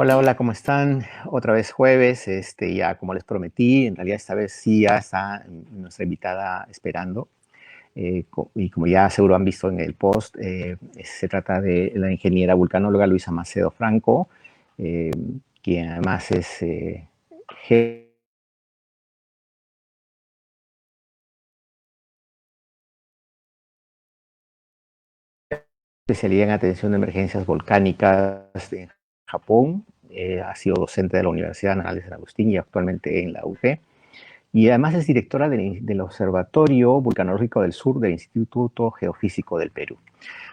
Hola, hola, ¿cómo están? Otra vez jueves, ya como les prometí, en realidad esta vez sí ya está nuestra invitada esperando. Y como ya seguro han visto en el post, se trata de la ingeniera vulcanóloga Luisa Macedo Franco, eh, quien además es jefe de especialidad en atención de emergencias volcánicas en Japón. Ha sido docente de la Universidad Nacional de San Agustín y actualmente en la UP. Y además es directora del Observatorio Vulcanológico del Sur del Instituto Geofísico del Perú.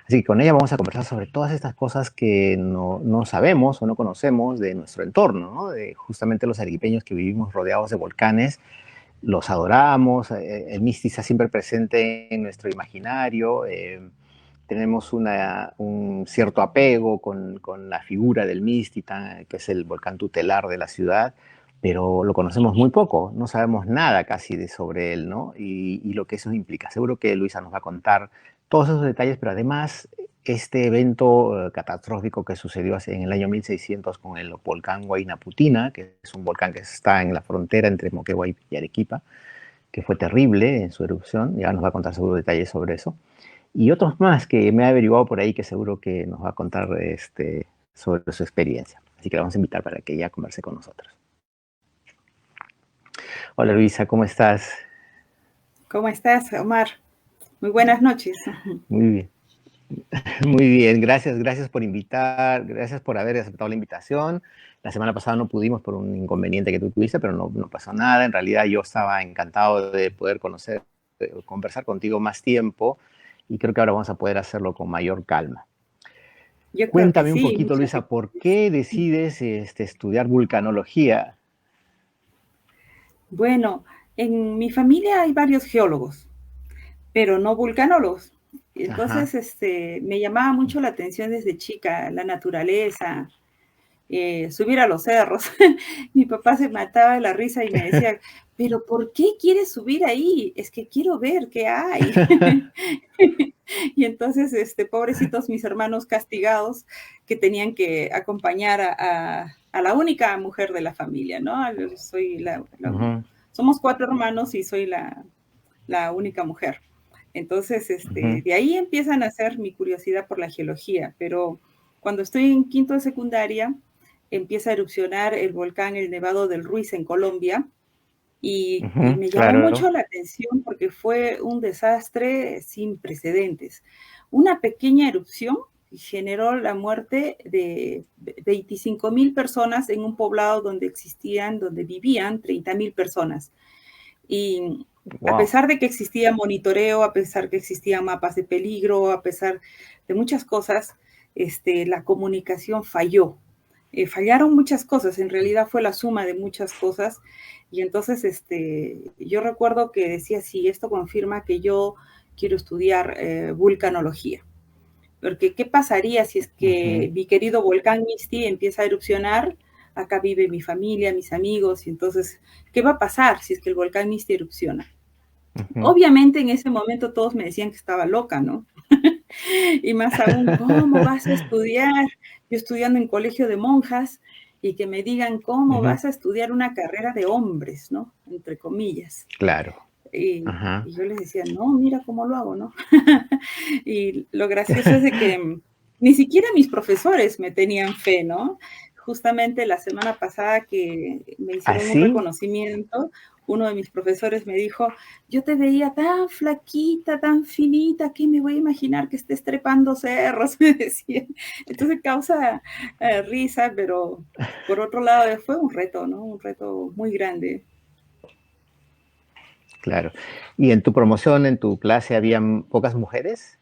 Así que con ella vamos a conversar sobre todas estas cosas que no sabemos o no conocemos de nuestro entorno, ¿no? De justamente los arequipeños que vivimos rodeados de volcanes, los adoramos, el Misti está siempre presente en nuestro imaginario, tenemos un cierto apego con la figura del Misti, que es el volcán tutelar de la ciudad, pero lo conocemos muy poco, no sabemos nada casi sobre él, ¿no? Y lo que eso implica. Seguro que Luisa nos va a contar todos esos detalles, pero además este evento catastrófico que sucedió en el año 1600 con el volcán Huayna Putina, que es un volcán que está en la frontera entre Moquegua y Arequipa, que fue terrible en su erupción, ya nos va a contar seguro detalles sobre eso. Y otros más que me ha averiguado por ahí que seguro que nos va a contar sobre su experiencia. Así que la vamos a invitar para que ella converse con nosotros. Hola Luisa, ¿cómo estás? ¿Cómo estás, Omar? Muy buenas noches. Muy bien. Muy bien, gracias por invitar, gracias por haber aceptado la invitación. La semana pasada no pudimos por un inconveniente que tú tuviste, pero no pasó nada. En realidad yo estaba encantado de poder conversar contigo más tiempo y creo que ahora vamos a poder hacerlo con mayor calma. Yo creo que Cuéntame un sí, poquito, muchas Luisa, ¿por gracias. qué decides estudiar vulcanología? Bueno, en mi familia hay varios geólogos, pero no vulcanólogos. Ajá. Entonces, me llamaba mucho la atención desde chica la naturaleza, subir a los cerros. Mi papá se mataba de la risa y me decía, pero ¿por qué quieres subir ahí? Es que quiero ver qué hay. Y entonces, pobrecitos mis hermanos castigados que tenían que acompañar a la única mujer de la familia, ¿no? Soy Ujú, somos 4 hermanos y soy la única mujer. Entonces, ujú, de ahí empiezan a hacer mi curiosidad por la geología, pero cuando estoy en quinto de secundaria, empieza a erupcionar el volcán El Nevado del Ruiz en Colombia y ujú, me llamó claro. mucho la atención porque fue un desastre sin precedentes. Una pequeña erupción generó la muerte de 25.000 personas en un poblado donde vivían 30.000 personas. Y a Wow. pesar de que existía monitoreo, a pesar que existían mapas de peligro, a pesar de muchas cosas, la comunicación falló. Fallaron muchas cosas, en realidad fue la suma de muchas cosas. Y entonces yo recuerdo que decía, sí, esto confirma que yo quiero estudiar vulcanología. Porque, ¿qué pasaría si es que Ujú, mi querido volcán Misti empieza a erupcionar? Acá vive mi familia, mis amigos, y entonces, ¿qué va a pasar si es que el volcán Misti erupciona? ujú, Obviamente en ese momento todos me decían que estaba loca, ¿no? Y más aún, ¿cómo vas a estudiar? Yo estudiando en colegio de monjas y que me digan, ¿cómo ujú. vas a estudiar una carrera de hombres, ¿no? Entre comillas. Claro. Y Ajá. yo les decía, no, mira cómo lo hago, ¿no? Y lo gracioso es de que ni siquiera mis profesores me tenían fe, ¿no? Justamente la semana pasada que me hicieron un ¿Así? reconocimiento, uno de mis profesores me dijo, yo te veía tan flaquita, tan finita, ¿qué me voy a imaginar que estés trepando cerros? Me decía. Entonces causa risa, pero por otro lado fue un reto, ¿no? Un reto muy grande. Claro. ¿Y en tu promoción, en tu clase, habían pocas mujeres?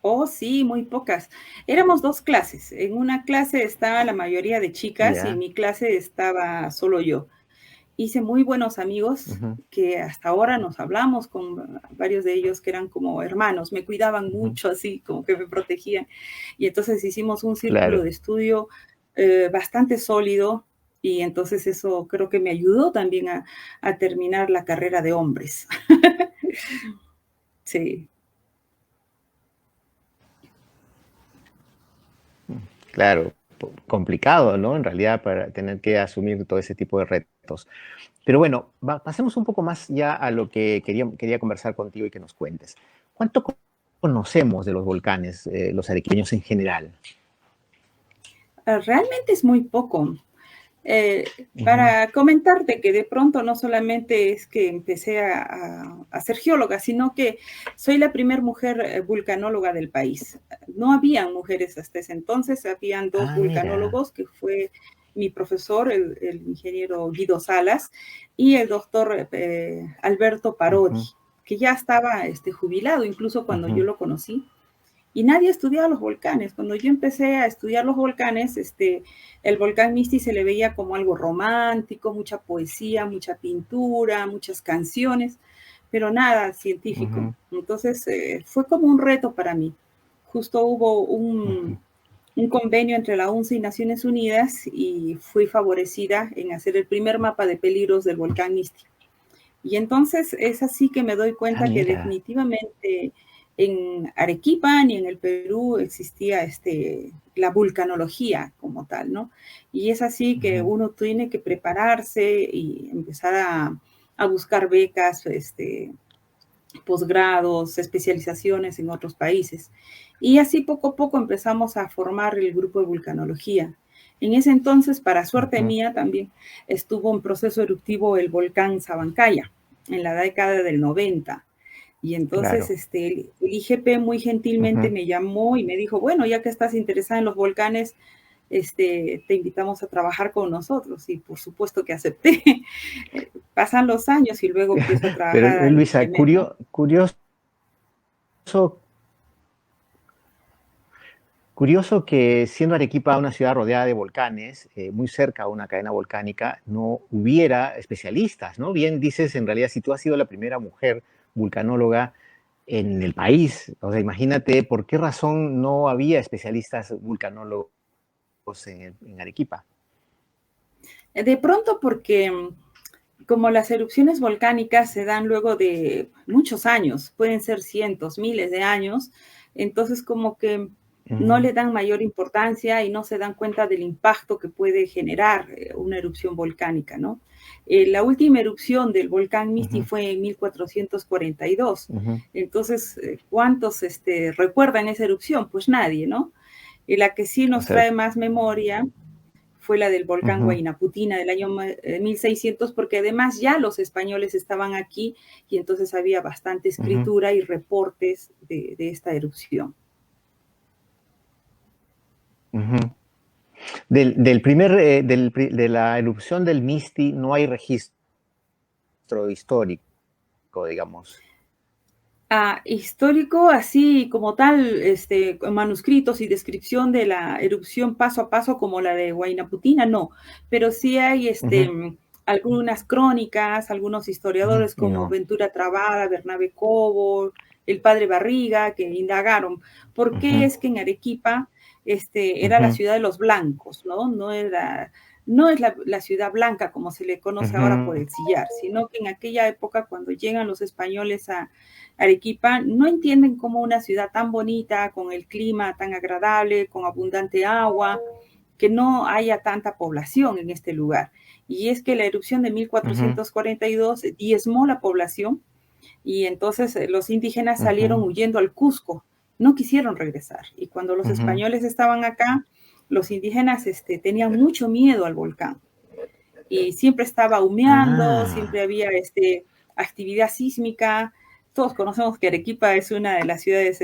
Oh, sí, muy pocas. Éramos 2 clases. En una clase estaba la mayoría de chicas y en Ya. mi clase estaba solo yo. Hice muy buenos amigos Ujú, que hasta ahora nos hablamos con varios de ellos que eran como hermanos, me cuidaban ujú. mucho, así como que me protegían. Y entonces hicimos un círculo Claro. de estudio bastante sólido y entonces eso creo que me ayudó también a terminar la carrera de hombres. Sí. Claro. complicado, ¿no? En realidad, para tener que asumir todo ese tipo de retos. Pero bueno, pasemos un poco más ya a lo que quería conversar contigo y que nos cuentes. ¿Cuánto conocemos de los volcanes, los arequipeños en general? Realmente es muy poco. Ujú. Para comentarte que de pronto no solamente es que empecé a ser geóloga, sino que soy la primera mujer vulcanóloga del país. No habían mujeres hasta ese entonces, habían dos Ah, mira. vulcanólogos, que fue mi profesor, el ingeniero Guido Salas, y el doctor Alberto Parodi, Ujú, que ya estaba jubilado, incluso cuando yo ujú, lo conocí. Y nadie estudiaba los volcanes. Cuando yo empecé a estudiar los volcanes, el volcán Misti se le veía como algo romántico, mucha poesía, mucha pintura, muchas canciones, pero nada científico. ujú, Entonces fue como un reto para mí. Justo hubo ujú. un convenio entre la UNSA y Naciones Unidas y fui favorecida en hacer el primer mapa de peligros del volcán Misti. Y entonces es así que me doy Ah, cuenta que mira. definitivamente en Arequipa ni en el Perú existía la vulcanología como tal, ¿no? Y es así que Ujú, uno tiene que prepararse y empezar a buscar becas, posgrados, especializaciones en otros países. Y así poco a poco empezamos a formar el grupo de vulcanología. En ese entonces, para suerte ujú. mía, también estuvo en proceso eruptivo el volcán Sabancaya, en la década del 90. Y entonces Claro. el IGP muy gentilmente Ujú. me llamó y me dijo, bueno, ya que estás interesada en los volcanes, te invitamos a trabajar con nosotros. Y por supuesto que acepté. Pasan los años y luego empiezo a Pero trabajar al Luisa, IGMET, ¿no? curioso que siendo Arequipa una ciudad rodeada de volcanes, muy cerca a una cadena volcánica, no hubiera especialistas, ¿no? Bien dices, en realidad, si tú has sido la primera mujer vulcanóloga en el país, o sea, imagínate por qué razón no había especialistas vulcanólogos en Arequipa. De pronto porque como las erupciones volcánicas se dan luego de muchos años, pueden ser cientos, miles de años, entonces como que no Mm, le dan mayor importancia y no se dan cuenta del impacto que puede generar una erupción volcánica, ¿no? La última erupción del volcán Misti ujú, fue en 1442. ujú, Entonces, ¿cuántos recuerdan esa erupción? Pues nadie, ¿no? Y la que sí o nos sea, trae más memoria fue la del volcán ujú, Huayna del año 1600, porque además ya los españoles estaban aquí y entonces había bastante ujú, escritura y reportes de esta erupción. ujú. De la erupción del Misti no hay registro histórico, digamos. Histórico, así como tal, manuscritos y descripción de la erupción paso a paso como la de Huayna no, pero sí hay Ujú, algunas crónicas, algunos ujú, historiadores como no. Ventura Trabada, Bernabé Cobo, el padre Barriga, que indagaron por qué Ujú, es que en Arequipa era la ujú, ciudad de los blancos, ¿no? No es la ciudad blanca como se le conoce ahora por ujú, el sillar, sino que en aquella época cuando llegan los españoles a Arequipa no entienden cómo una ciudad tan bonita, con el clima tan agradable, con abundante agua, que no haya tanta población en este lugar. Y es que la erupción de ujú, 1442 diezmó la población y entonces los indígenas salieron ujú, huyendo al Cusco, no quisieron regresar. Y cuando los ujú. españoles estaban acá, los indígenas tenían mucho miedo al volcán y siempre estaba humeando, Ah, siempre había actividad sísmica. Todos conocemos que Arequipa es una de las ciudades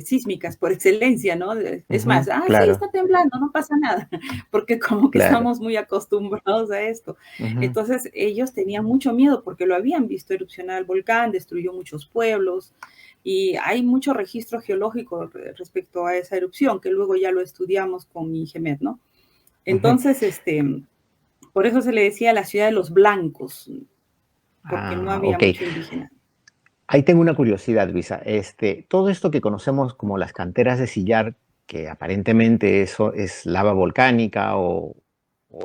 sísmicas por excelencia, ¿no? Es más, ujú, sí, claro, está temblando, no pasa nada, porque como que claro. estamos muy acostumbrados a esto. Ujú, Entonces ellos tenían mucho miedo porque lo habían visto erupcionar el volcán, destruyó muchos pueblos y hay mucho registro geológico respecto a esa erupción, que luego ya lo estudiamos con mi GEMET, ¿no? ujú. Entonces, por eso se le decía la ciudad de los blancos, porque no Ah, había ok. mucho indígena. Ahí tengo una curiosidad, Luisa. Todo esto que conocemos como las canteras de sillar, que aparentemente eso es lava volcánica o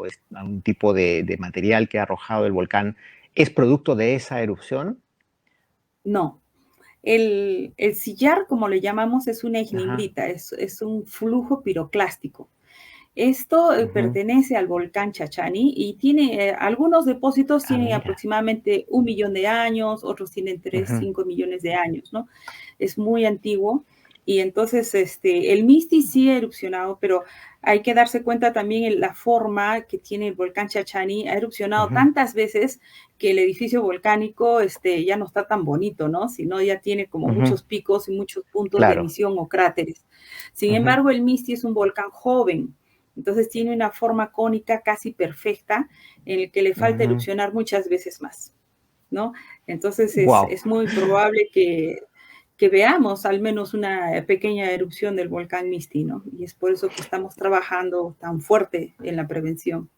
es algún tipo de material que ha arrojado el volcán, ¿es producto de esa erupción? No, el sillar, como le llamamos, es una Ajá. ignimbrita, es un flujo piroclástico. Esto Ujú. pertenece al volcán Chachani y tiene, algunos depósitos Ah, tienen mira. aproximadamente 1 millón de años, otros tienen 3, Ujú, 5 millones de años, ¿no? Es muy antiguo y entonces el Misti sí ha erupcionado, pero hay que darse cuenta también en la forma que tiene el volcán Chachani. Ha erupcionado ujú, tantas veces que el edificio volcánico ya no está tan bonito, ¿no? Sino ya tiene como ujú. muchos picos y muchos puntos de Claro. emisión o cráteres. Sin Ujú, embargo, el Misti es un volcán joven, entonces tiene una forma cónica casi perfecta en el que le falta ujú. erupcionar muchas veces más, ¿no? Entonces Wow. es muy probable que veamos al menos una pequeña erupción del volcán Misti, ¿no? Y es por eso que estamos trabajando tan fuerte en la prevención.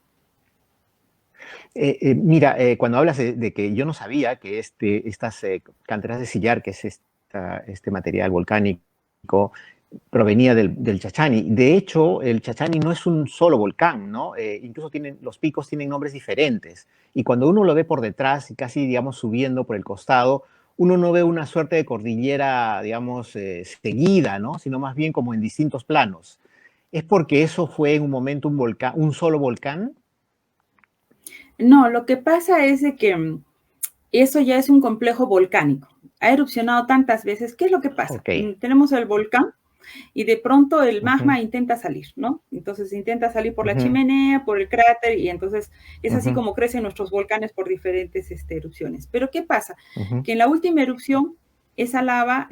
Mira, cuando hablas de que yo no sabía que estas canteras de sillar, que es este material volcánico, provenía del Chachani. De hecho, el Chachani no es un solo volcán, ¿no? Incluso los picos tienen nombres diferentes. Y cuando uno lo ve por detrás y casi, digamos, subiendo por el costado, uno no ve una suerte de cordillera, digamos, seguida, ¿no? Sino más bien como en distintos planos. ¿Es porque eso fue en un momento un volcán, un solo volcán? No, lo que pasa es de que eso ya es un complejo volcánico. Ha erupcionado tantas veces. ¿Qué es lo que pasa? Ok. Tenemos el volcán y de pronto el Ujú, magma intenta salir, ¿no? Entonces intenta salir por la ujú, chimenea, por el cráter, y entonces es así ujú, como crecen nuestros volcanes por diferentes erupciones. Pero ¿qué pasa? ujú, Que en la última erupción, esa lava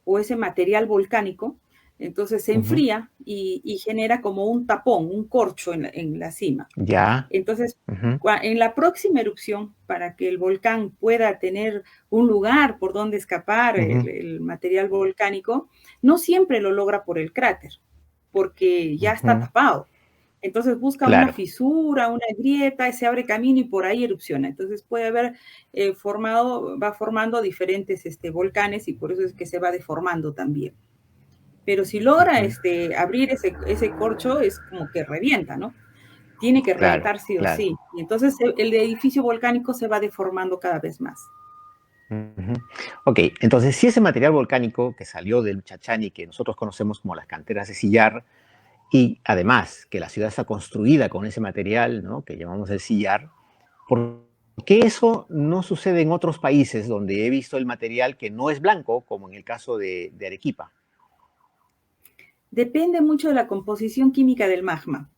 o ese material volcánico, entonces se ujú. enfría y genera como un tapón, un corcho en la cima. Ya. Entonces, Ujú, en la próxima erupción, para que el volcán pueda tener un lugar por donde escapar ujú, el material volcánico, no siempre lo logra por el cráter, porque ya está ujú. tapado. Entonces busca una Claro. fisura, una grieta, se abre camino y por ahí erupciona. Entonces puede haber va formando diferentes volcanes y por eso es que se va deformando también. Pero si logra Ujú. abrir ese corcho, es como que revienta, ¿no? Tiene que Claro, reventar sí o claro. sí. Y entonces el edificio volcánico se va deformando cada vez más. Ujú. Ok, entonces si ese material volcánico que salió del Chachani, que nosotros conocemos como las canteras de sillar, y además que la ciudad está construida con ese material, ¿no? Que llamamos el sillar, ¿por qué eso no sucede en otros países donde he visto el material que no es blanco, como en el caso de Arequipa? Depende mucho de la composición química del magma.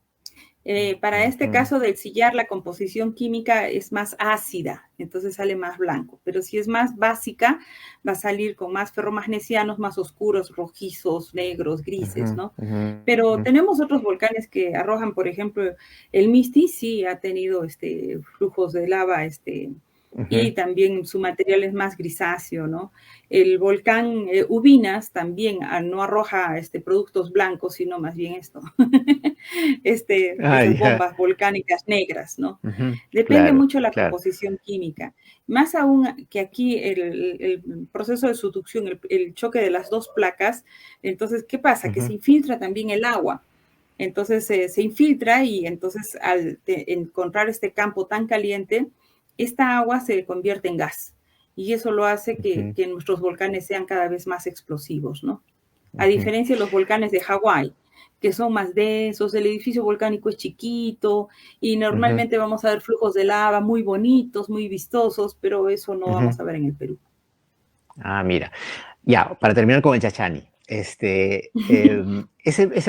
Para este Ujú, caso del sillar, la composición química es más ácida, entonces sale más blanco. Pero si es más básica, va a salir con más ferromagnesianos, más oscuros, rojizos, negros, ujú, grises, ¿no? ujú, Pero ujú, tenemos otros volcanes que arrojan, por ejemplo, el Misti sí ha tenido flujos de lava, ujú, y también su material es más grisáceo, ¿no? El volcán Ubinas también no arroja productos blancos, sino más bien Ah, esas ya. bombas volcánicas negras, ¿no? Ujú. Depende Claro, mucho de la claro. composición química. Más aún que aquí el proceso de subducción, el choque de las dos placas, entonces, ¿qué pasa? Que Ujú, se infiltra también el agua. Entonces se infiltra y entonces al encontrar este campo tan caliente, esta agua se convierte en gas. Y eso lo hace ujú, que nuestros volcanes sean cada vez más explosivos, ¿no? A ujú, diferencia de los volcanes de Hawái, que son más densos, el edificio volcánico es chiquito y ujú, normalmente vamos a ver flujos de lava muy bonitos, muy vistosos, pero eso no ujú. vamos a ver en el Perú. Ah, mira. Ya, para terminar con el Chachani, ese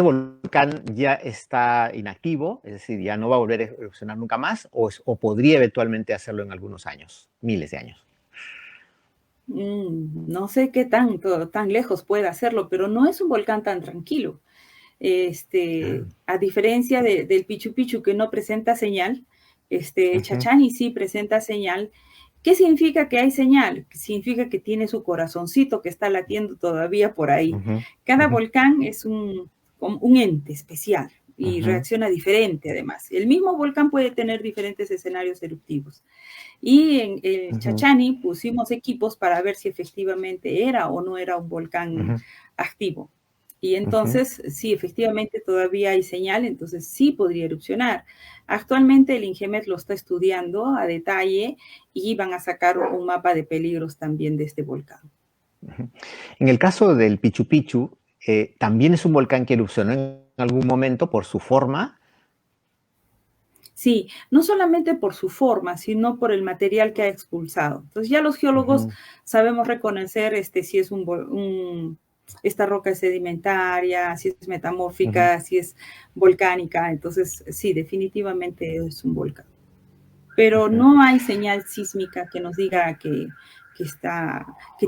volcán ya está inactivo, es decir, ya no va a volver a erupcionar nunca más, o podría eventualmente hacerlo en algunos años, miles de años. No sé qué tan lejos puede hacerlo, pero no es un volcán tan tranquilo. Ah, A diferencia del Pichu Pichu que no presenta señal, ujú, Chachani sí presenta señal. ¿Qué significa que hay señal? Significa que tiene su corazoncito que está latiendo todavía por ahí. ujú, Cada ujú, volcán es un ente especial y ujú, reacciona diferente además. El mismo volcán puede tener diferentes escenarios eruptivos. Y en el ujú, Chachani pusimos equipos para ver si efectivamente era o no era un volcán ujú, activo. Y ujú. entonces, sí, efectivamente todavía hay señal, entonces sí podría erupcionar. Actualmente el INGEMET lo está estudiando a detalle y van a sacar un mapa de peligros también de este volcán. En el caso del Pichu Pichu, también es un volcán que erupcionó en algún momento por su forma. Sí, no solamente por su forma, sino por el material que ha expulsado. Entonces ya los geólogos sabemos reconocer si es esta roca es sedimentaria, si es metamórfica, si es volcánica. Entonces, sí, definitivamente es un volcán. Pero no hay señal sísmica que nos diga que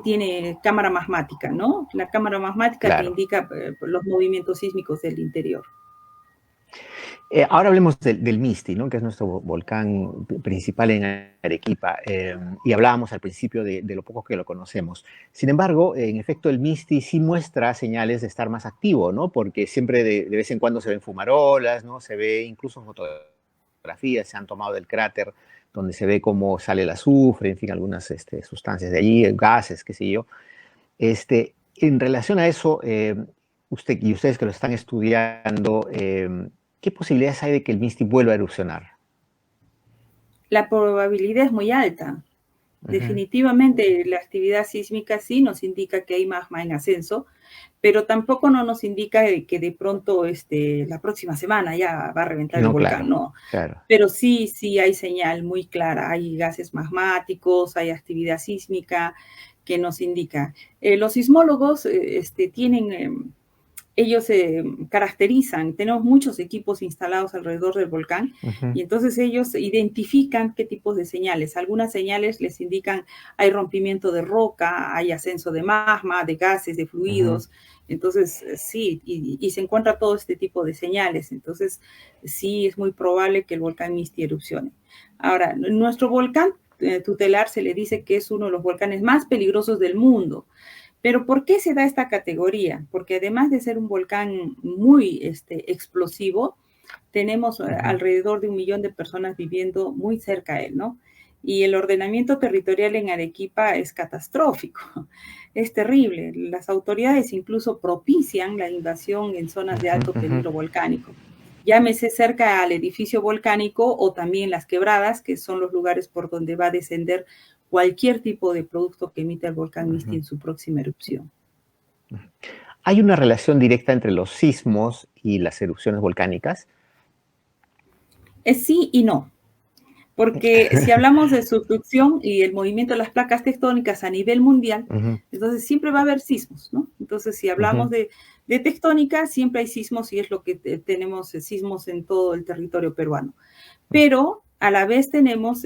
tiene cámara magmática, ¿no? La cámara magmática te Claro. indica los movimientos sísmicos del interior. Ahora hablemos del Misti, ¿no? Que es nuestro volcán principal en Arequipa, y hablábamos al principio de lo poco que lo conocemos. Sin embargo, en efecto, el Misti sí muestra señales de estar más activo, ¿no? Porque siempre de vez en cuando se ven fumarolas, ¿no? Se ve incluso fotografías, se han tomado del cráter, donde se ve cómo sale el azufre, en fin, algunas sustancias de allí, gases, qué sé yo. En relación a eso, ustedes que lo están estudiando, ¿qué posibilidades hay de que el Misti vuelva a erupcionar? La probabilidad es muy alta. Definitivamente la actividad sísmica sí nos indica que hay magma en ascenso, pero tampoco no nos indica que de pronto la próxima semana ya va a reventar el volcán, Claro, no. claro. Pero sí hay señal muy clara, hay gases magmáticos, hay actividad sísmica que nos indica. Los sismólogos tienen ellos se caracterizan, tenemos muchos equipos instalados alrededor del volcán y entonces ellos identifican qué tipos de señales. Algunas señales les indican hay rompimiento de roca, hay ascenso de magma, de gases, de fluidos. Entonces, sí, y se encuentra todo este tipo de señales. Entonces, sí, es muy probable que el volcán Misti erupcione. Ahora, nuestro volcán tutelar se le dice que es uno de los volcanes más peligrosos del mundo. Pero ¿por qué se da esta categoría? Porque además de ser un volcán muy explosivo, tenemos alrededor de 1 millón de personas viviendo muy cerca de él, ¿no? Y el ordenamiento territorial en Arequipa es catastrófico, es terrible. Las autoridades incluso propician la invasión en zonas de alto peligro volcánico. Llámese cerca al edificio volcánico o también las quebradas, que son los lugares por donde va a descender cualquier tipo de producto que emita el volcán Misti en su próxima erupción. ¿Hay una relación directa entre los sismos y las erupciones volcánicas? Sí y no. Porque si hablamos de subducción y el movimiento de las placas tectónicas a nivel mundial, entonces siempre va a haber sismos, ¿no? Entonces, si hablamos de tectónica, siempre hay sismos y es lo que tenemos sismos en todo el territorio peruano. Pero a la vez tenemos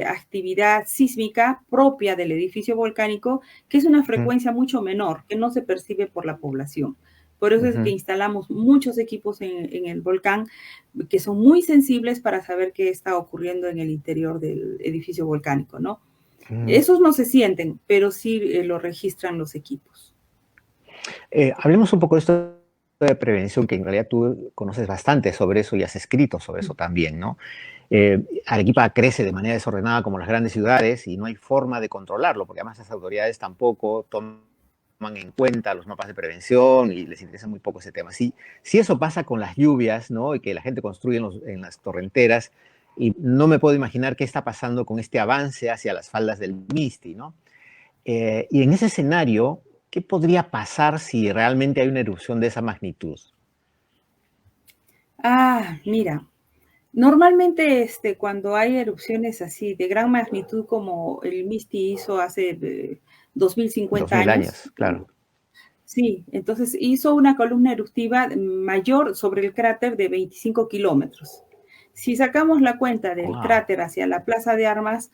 actividad sísmica propia del edificio volcánico, que es una frecuencia mucho menor, que no se percibe por la población. Por eso es que instalamos muchos equipos en el volcán que son muy sensibles para saber qué está ocurriendo en el interior del edificio volcánico, ¿no? Esos no se sienten, pero sí lo registran los equipos. Hablemos un poco de esto de prevención, que en realidad tú conoces bastante sobre eso y has escrito sobre eso también, ¿no? Arequipa crece de manera desordenada como las grandes ciudades y no hay forma de controlarlo, porque además las autoridades tampoco toman en cuenta los mapas de prevención y les interesa muy poco ese tema. Si eso pasa con las lluvias, ¿no? Y que la gente construye en las torrenteras, y no me puedo imaginar qué está pasando con este avance hacia las faldas del Misti, ¿no? Y en ese escenario, ¿qué podría pasar si realmente hay una erupción de esa magnitud? Mira, normalmente cuando hay erupciones así de gran magnitud como el Misti hizo hace 2050 2000 años, años, claro. Sí, entonces hizo una columna eruptiva mayor sobre el cráter de 25 kilómetros. Si sacamos la cuenta del cráter hacia la Plaza de Armas,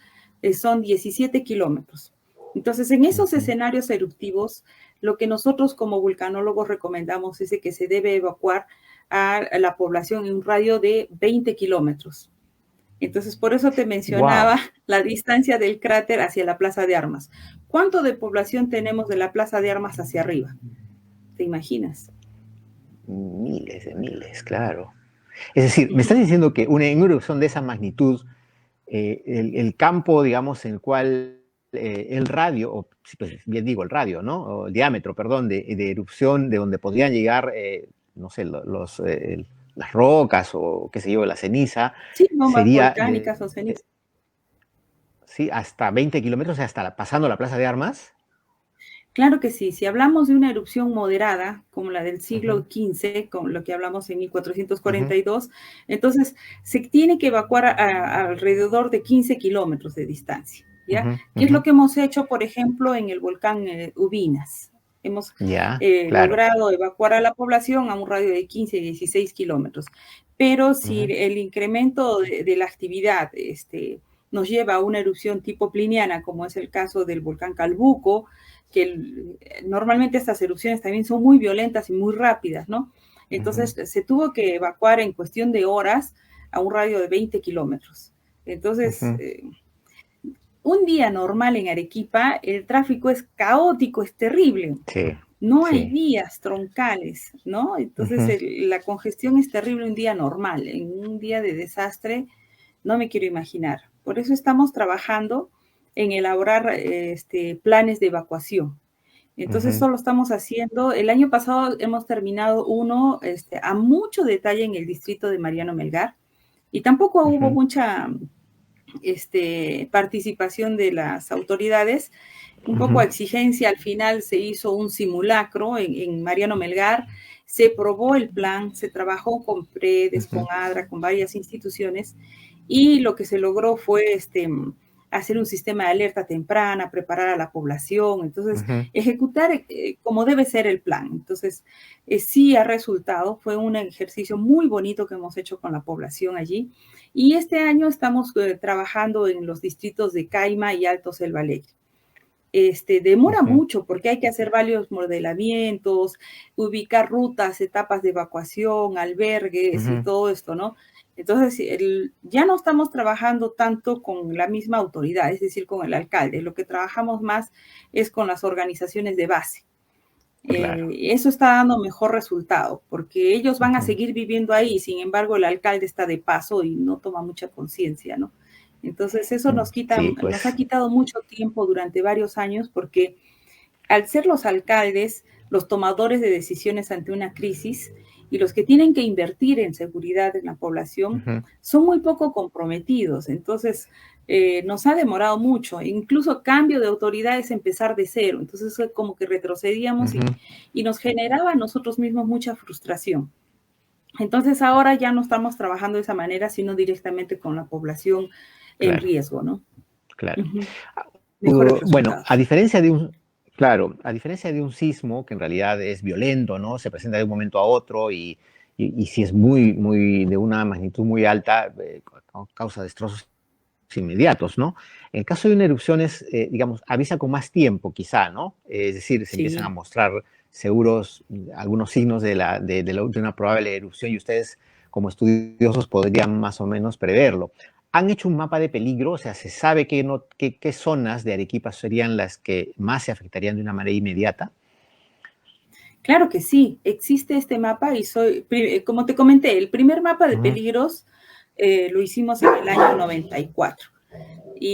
son 17 kilómetros. Entonces, en esos escenarios eruptivos, lo que nosotros como vulcanólogos recomendamos es que se debe evacuar a la población en un radio de 20 kilómetros. Entonces, por eso te mencionaba la distancia del cráter hacia la Plaza de Armas. ¿Cuánto de población tenemos de la Plaza de Armas hacia arriba? ¿Te imaginas? Miles de miles, claro. Es decir, me estás diciendo que en una erupción de esa magnitud, el campo, digamos, en el cual el radio, o pues, bien digo, el radio, ¿no? O el diámetro, perdón, de erupción, de donde podrían llegar, no sé, las rocas o qué sé yo, la ceniza, Sí, bombas sería volcánicas o cenizas. sí, hasta 20 kilómetros, pasando la Plaza de Armas. Claro que sí, si hablamos de una erupción moderada, como la del Ujú, siglo XV, con lo que hablamos en ujú, 1442, entonces se tiene que evacuar alrededor de 15 kilómetros de distancia, ¿ya? ujú, ¿Qué es ujú. lo que hemos hecho, por ejemplo, en el volcán Ubinas? Hemos Ya, claro. logrado evacuar a la población a un radio de 15, 16 kilómetros, pero si Ujú, el incremento de la actividad nos lleva a una erupción tipo pliniana, como es el caso del volcán Calbuco, que normalmente estas erupciones también son muy violentas y muy rápidas, ¿no? ujú, Entonces se tuvo que evacuar en cuestión de horas a un radio de 20 kilómetros. Entonces, ujú. un día normal en Arequipa, el tráfico es caótico, es terrible. Sí, No hay sí. vías troncales, ¿no? Entonces Ujú, la congestión es terrible un día normal. En un día de desastre, no me quiero imaginar. Por eso estamos trabajando en elaborar planes de evacuación. Entonces, ujú, eso lo estamos haciendo. El año pasado hemos terminado uno a mucho detalle en el distrito de Mariano Melgar y tampoco hubo ujú, mucha participación de las autoridades, un poco a ujú, exigencia. Al final se hizo un simulacro en Mariano Melgar, se probó el plan, se trabajó con PREDES, con ujú, ADRA, con varias instituciones, y lo que se logró fue hacer un sistema de alerta temprana, preparar a la población, entonces ujú. ejecutar como debe ser el plan. Entonces, sí ha resultado, fue un ejercicio muy bonito que hemos hecho con la población allí. Y este año estamos trabajando en los distritos de Caima y Alto Selva Alegre. Demora Ujú, mucho porque hay que hacer varios modelamientos, ubicar rutas, etapas de evacuación, albergues y ujú, todo esto, ¿no? Entonces, ya no estamos trabajando tanto con la misma autoridad, es decir, con el alcalde. Lo que trabajamos más es con las organizaciones de base. claro. Eso está dando mejor resultado, porque ellos van a Ujú. seguir viviendo ahí, sin embargo, el alcalde está de paso y no toma mucha conciencia, ¿no? Entonces, eso Sí, nos ha pues, quitado mucho tiempo durante varios años, porque al ser los alcaldes los tomadores de decisiones ante una crisis y los que tienen que invertir en seguridad en la población, ujú, son muy poco comprometidos. Entonces, nos ha demorado mucho. Incluso cambio de autoridades, empezar de cero. Entonces, como que retrocedíamos ujú, y nos generaba a nosotros mismos mucha frustración. Entonces, ahora ya no estamos trabajando de esa manera, sino directamente con la población en claro, riesgo, ¿no? claro. Ujú. Mejores Bueno, a resultados. diferencia de un, claro, a diferencia de un sismo, que en realidad es violento, ¿no? Se presenta de un momento a otro y si es de una magnitud muy alta, causa destrozos inmediatos, ¿no? En el caso de una erupción es, digamos, avisa con más tiempo, quizá, ¿no? Es decir, se empiezan a Sí. mostrar seguros algunos signos de una probable erupción y ustedes, como estudiosos, podrían más o menos preverlo. ¿Han hecho un mapa de peligro? O sea, ¿se sabe qué zonas de Arequipa serían las que más se afectarían de una manera inmediata? Claro que sí, existe este mapa y como te comenté, el primer mapa de Ujú, peligros lo hicimos en el año 94.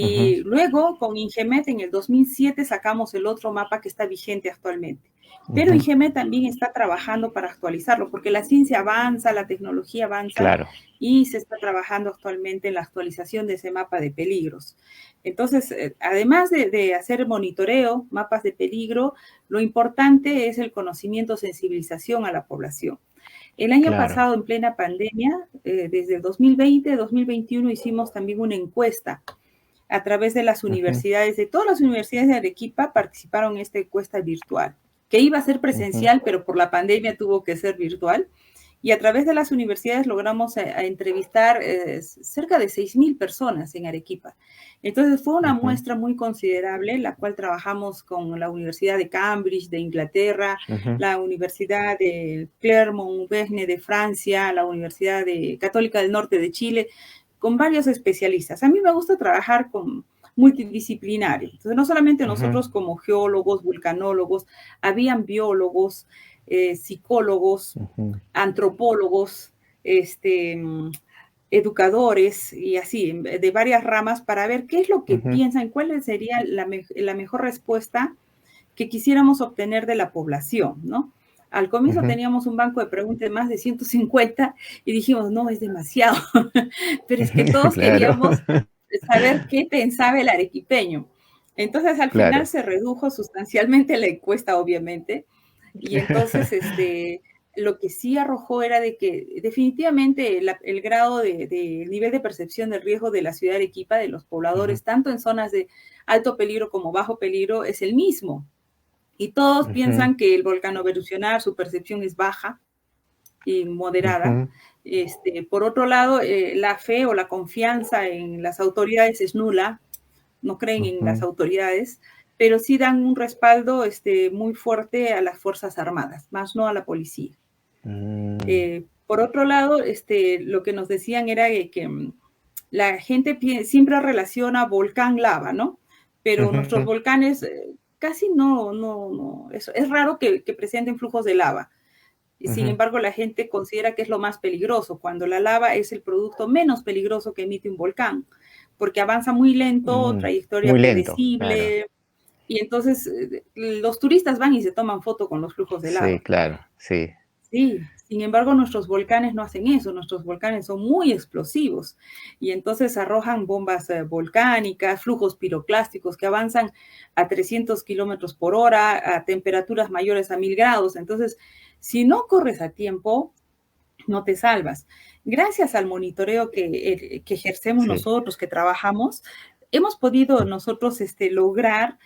ujú, Y luego con Ingemet en el 2007 sacamos el otro mapa que está vigente actualmente. Pero ujú, Ingemet también está trabajando para actualizarlo, porque la ciencia avanza, la tecnología avanza claro. y se está trabajando actualmente en la actualización de ese mapa de peligros. Entonces, además de hacer monitoreo, mapas de peligro, lo importante es el conocimiento, sensibilización a la población. El año Claro. pasado, en plena pandemia, desde el 2020, 2021, hicimos también una encuesta a través de las Ujú, universidades, de todas las universidades de Arequipa participaron en esta encuesta virtual, que iba a ser ujú, presencial, pero por la pandemia tuvo que ser virtual. Y a través de las universidades logramos a entrevistar cerca de 6.000 personas en Arequipa. Entonces fue una ujú, muestra muy considerable, la cual trabajamos con la Universidad de Cambridge de Inglaterra, ujú, la Universidad de Clermont-Ferrand de Francia, la Universidad Católica del Norte de Chile, con varios especialistas. A mí me gusta trabajar con multidisciplinario. Entonces, no solamente ujú, nosotros como geólogos, vulcanólogos, habían biólogos, psicólogos, ujú, antropólogos, este, educadores y así, de varias ramas para ver qué es lo que ujú, piensan, cuál sería la mejor respuesta que quisiéramos obtener de la población, ¿no? Al comienzo ujú. teníamos un banco de preguntas de más de 150 y dijimos, no, es demasiado, pero es que todos Claro. queríamos saber qué pensaba el arequipeño. Entonces, al final claro. se redujo sustancialmente la encuesta, obviamente, y entonces, lo que sí arrojó era de que definitivamente el grado el nivel de percepción del riesgo de la ciudad de Arequipa, de los Ujú, pobladores, tanto en zonas de alto peligro como bajo peligro, es el mismo. Y todos ujú, piensan que el volcán va a erupcionar, su percepción es baja y moderada. ujú, Por otro lado, la fe o la confianza en las autoridades es nula, no creen en las ujú, autoridades, pero sí dan un respaldo muy fuerte a las Fuerzas Armadas, más no a la policía. mm, Por otro lado, lo que nos decían era que la gente siempre relaciona volcán lava, ¿no? Pero nuestros ujú, volcanes casi no, es raro que presenten flujos de lava. Sin ujú, embargo, la gente considera que es lo más peligroso, cuando la lava es el producto menos peligroso que emite un volcán, porque avanza muy lento, mm. trayectoria Muy lento, claro. predecible, y entonces los turistas van y se toman foto con los flujos de Sí, lava. claro, sí. Sí, sin embargo, nuestros volcanes no hacen eso, nuestros volcanes son muy explosivos y entonces arrojan bombas volcánicas, flujos piroclásticos que avanzan a 300 kilómetros por hora, a temperaturas mayores a 1000 grados. Entonces, si no corres a tiempo, no te salvas. Gracias al monitoreo que ejercemos Sí. nosotros, que trabajamos, hemos podido nosotros lograr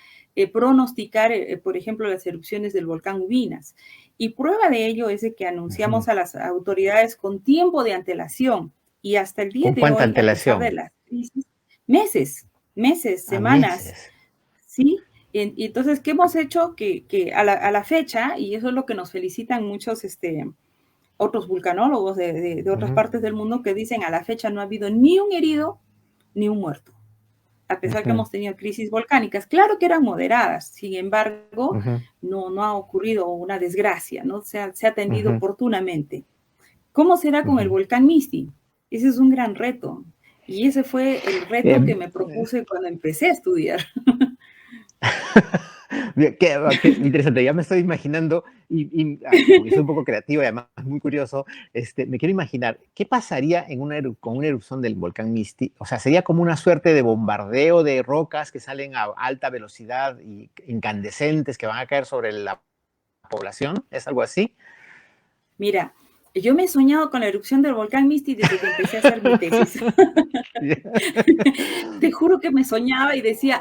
pronosticar, por ejemplo, las erupciones del volcán Ubinas. Y prueba de ello es de que Ujú. anunciamos a las autoridades con tiempo de antelación y hasta el día ¿Con de cuánta hoy, a pesar de antelación? las crisis, meses, A semanas, meses. ¿sí? Y entonces, ¿qué hemos hecho? Que a la fecha, y eso es lo que nos felicitan muchos otros vulcanólogos de otras Ujú, partes del mundo que dicen a la fecha no ha habido ni un herido ni un muerto, a pesar que ujú, hemos tenido crisis volcánicas. Claro que eran moderadas, sin embargo, ujú, no ha ocurrido una desgracia, ¿no? Se ha atendido ujú, oportunamente. ¿Cómo será con el ujú. volcán Misti? Ese es un gran reto. Y ese fue el reto que Em, me propuse cuando empecé a estudiar. qué interesante, ya me estoy imaginando, aunque soy un poco creativo y además muy curioso, me quiero imaginar, ¿qué pasaría en con una erupción del volcán Misti? O sea, ¿sería como una suerte de bombardeo de rocas que salen a alta velocidad y incandescentes que van a caer sobre la población? ¿Es algo así? Mira, yo me he soñado con la erupción del volcán Misti desde que empecé a hacer mi tesis. Te juro que me soñaba y decía,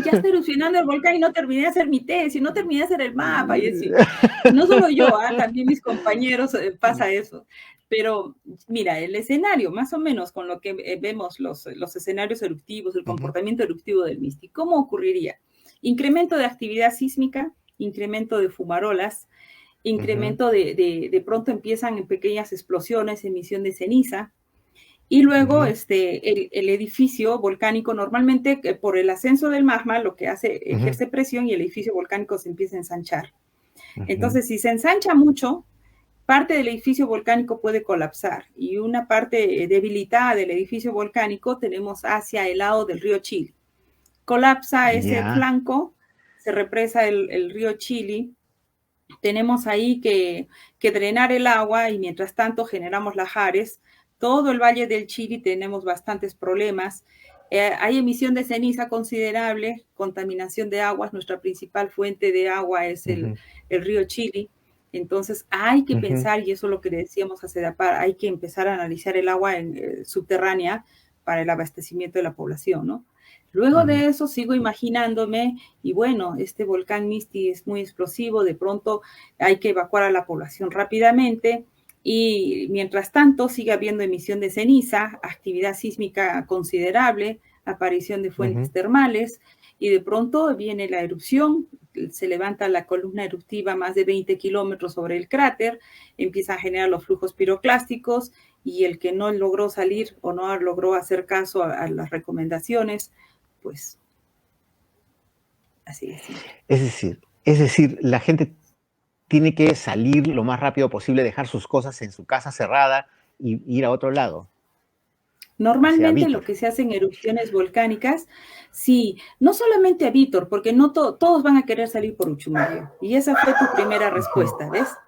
ya está erupcionando el volcán y no terminé de hacer mi tesis, no terminé de hacer el mapa y así. Y no solo yo, también mis compañeros pasa eso. Pero mira, el escenario, más o menos con lo que vemos los escenarios eruptivos, el Ujú, comportamiento eruptivo del Misti, ¿cómo ocurriría? Incremento de actividad sísmica, incremento de fumarolas, ujú, incremento de pronto empiezan en pequeñas explosiones, emisión de ceniza, y luego ujú, el edificio volcánico normalmente por el ascenso del magma lo que hace ujú, ejerce presión y el edificio volcánico se empieza a ensanchar. ujú. Entonces, si se ensancha mucho, parte del edificio volcánico puede colapsar y una parte debilitada del edificio volcánico tenemos hacia el lado del río Chili. Colapsa ese Ya. flanco, se represa el río Chili, tenemos ahí que drenar el agua y mientras tanto generamos lajares. Todo el Valle del Chili tenemos bastantes problemas. Hay emisión de ceniza considerable, contaminación de aguas. Nuestra principal fuente de agua es Ujú, el río Chili. Entonces hay que ujú, pensar, y eso es lo que le decíamos a CEDAPAR, hay que empezar a analizar el agua subterránea para el abastecimiento de la población, ¿no? Luego ujú, de eso sigo imaginándome, y bueno, este volcán Misti es muy explosivo, de pronto hay que evacuar a la población rápidamente y mientras tanto sigue habiendo emisión de ceniza, actividad sísmica considerable, aparición de ujú. fuentes termales y de pronto viene la erupción, se levanta la columna eruptiva a más de 20 kilómetros sobre el cráter, empiezan a generar los flujos piroclásticos y el que no logró salir o no logró hacer caso a las recomendaciones, pues así de simple. Es decir, la gente tiene que salir lo más rápido posible, dejar sus cosas en su casa cerrada y ir a otro lado, hacia Normalmente lo Vítor. que se hace en erupciones volcánicas, sí, no solamente a Vítor, porque no todos van a querer salir por Uchumayo. Y esa fue tu primera Ujú, respuesta, ¿ves?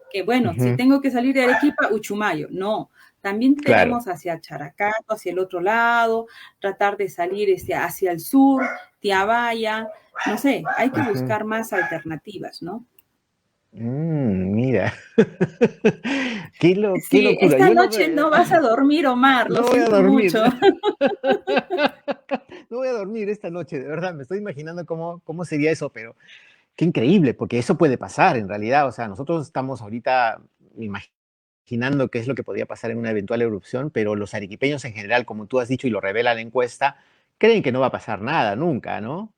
Que bueno, si ujú, tengo que salir de Arequipa, Uchumayo. No, También Claro. tenemos hacia Characato, hacia el otro lado, tratar de salir hacia el sur, Tiabaya, no sé, hay que buscar más alternativas, ¿no? Mira. Qué Sí, locura. esta noche no vas a dormir, Omar, lo No voy a siento dormir. mucho. No voy a dormir esta noche, de verdad. Me estoy imaginando cómo sería eso, pero qué increíble, porque eso puede pasar en realidad. O sea, nosotros estamos ahorita imaginando qué es lo que podría pasar en una eventual erupción, pero los arequipeños en general, como tú has dicho y lo revela la encuesta, creen que no va a pasar nada nunca, ¿no?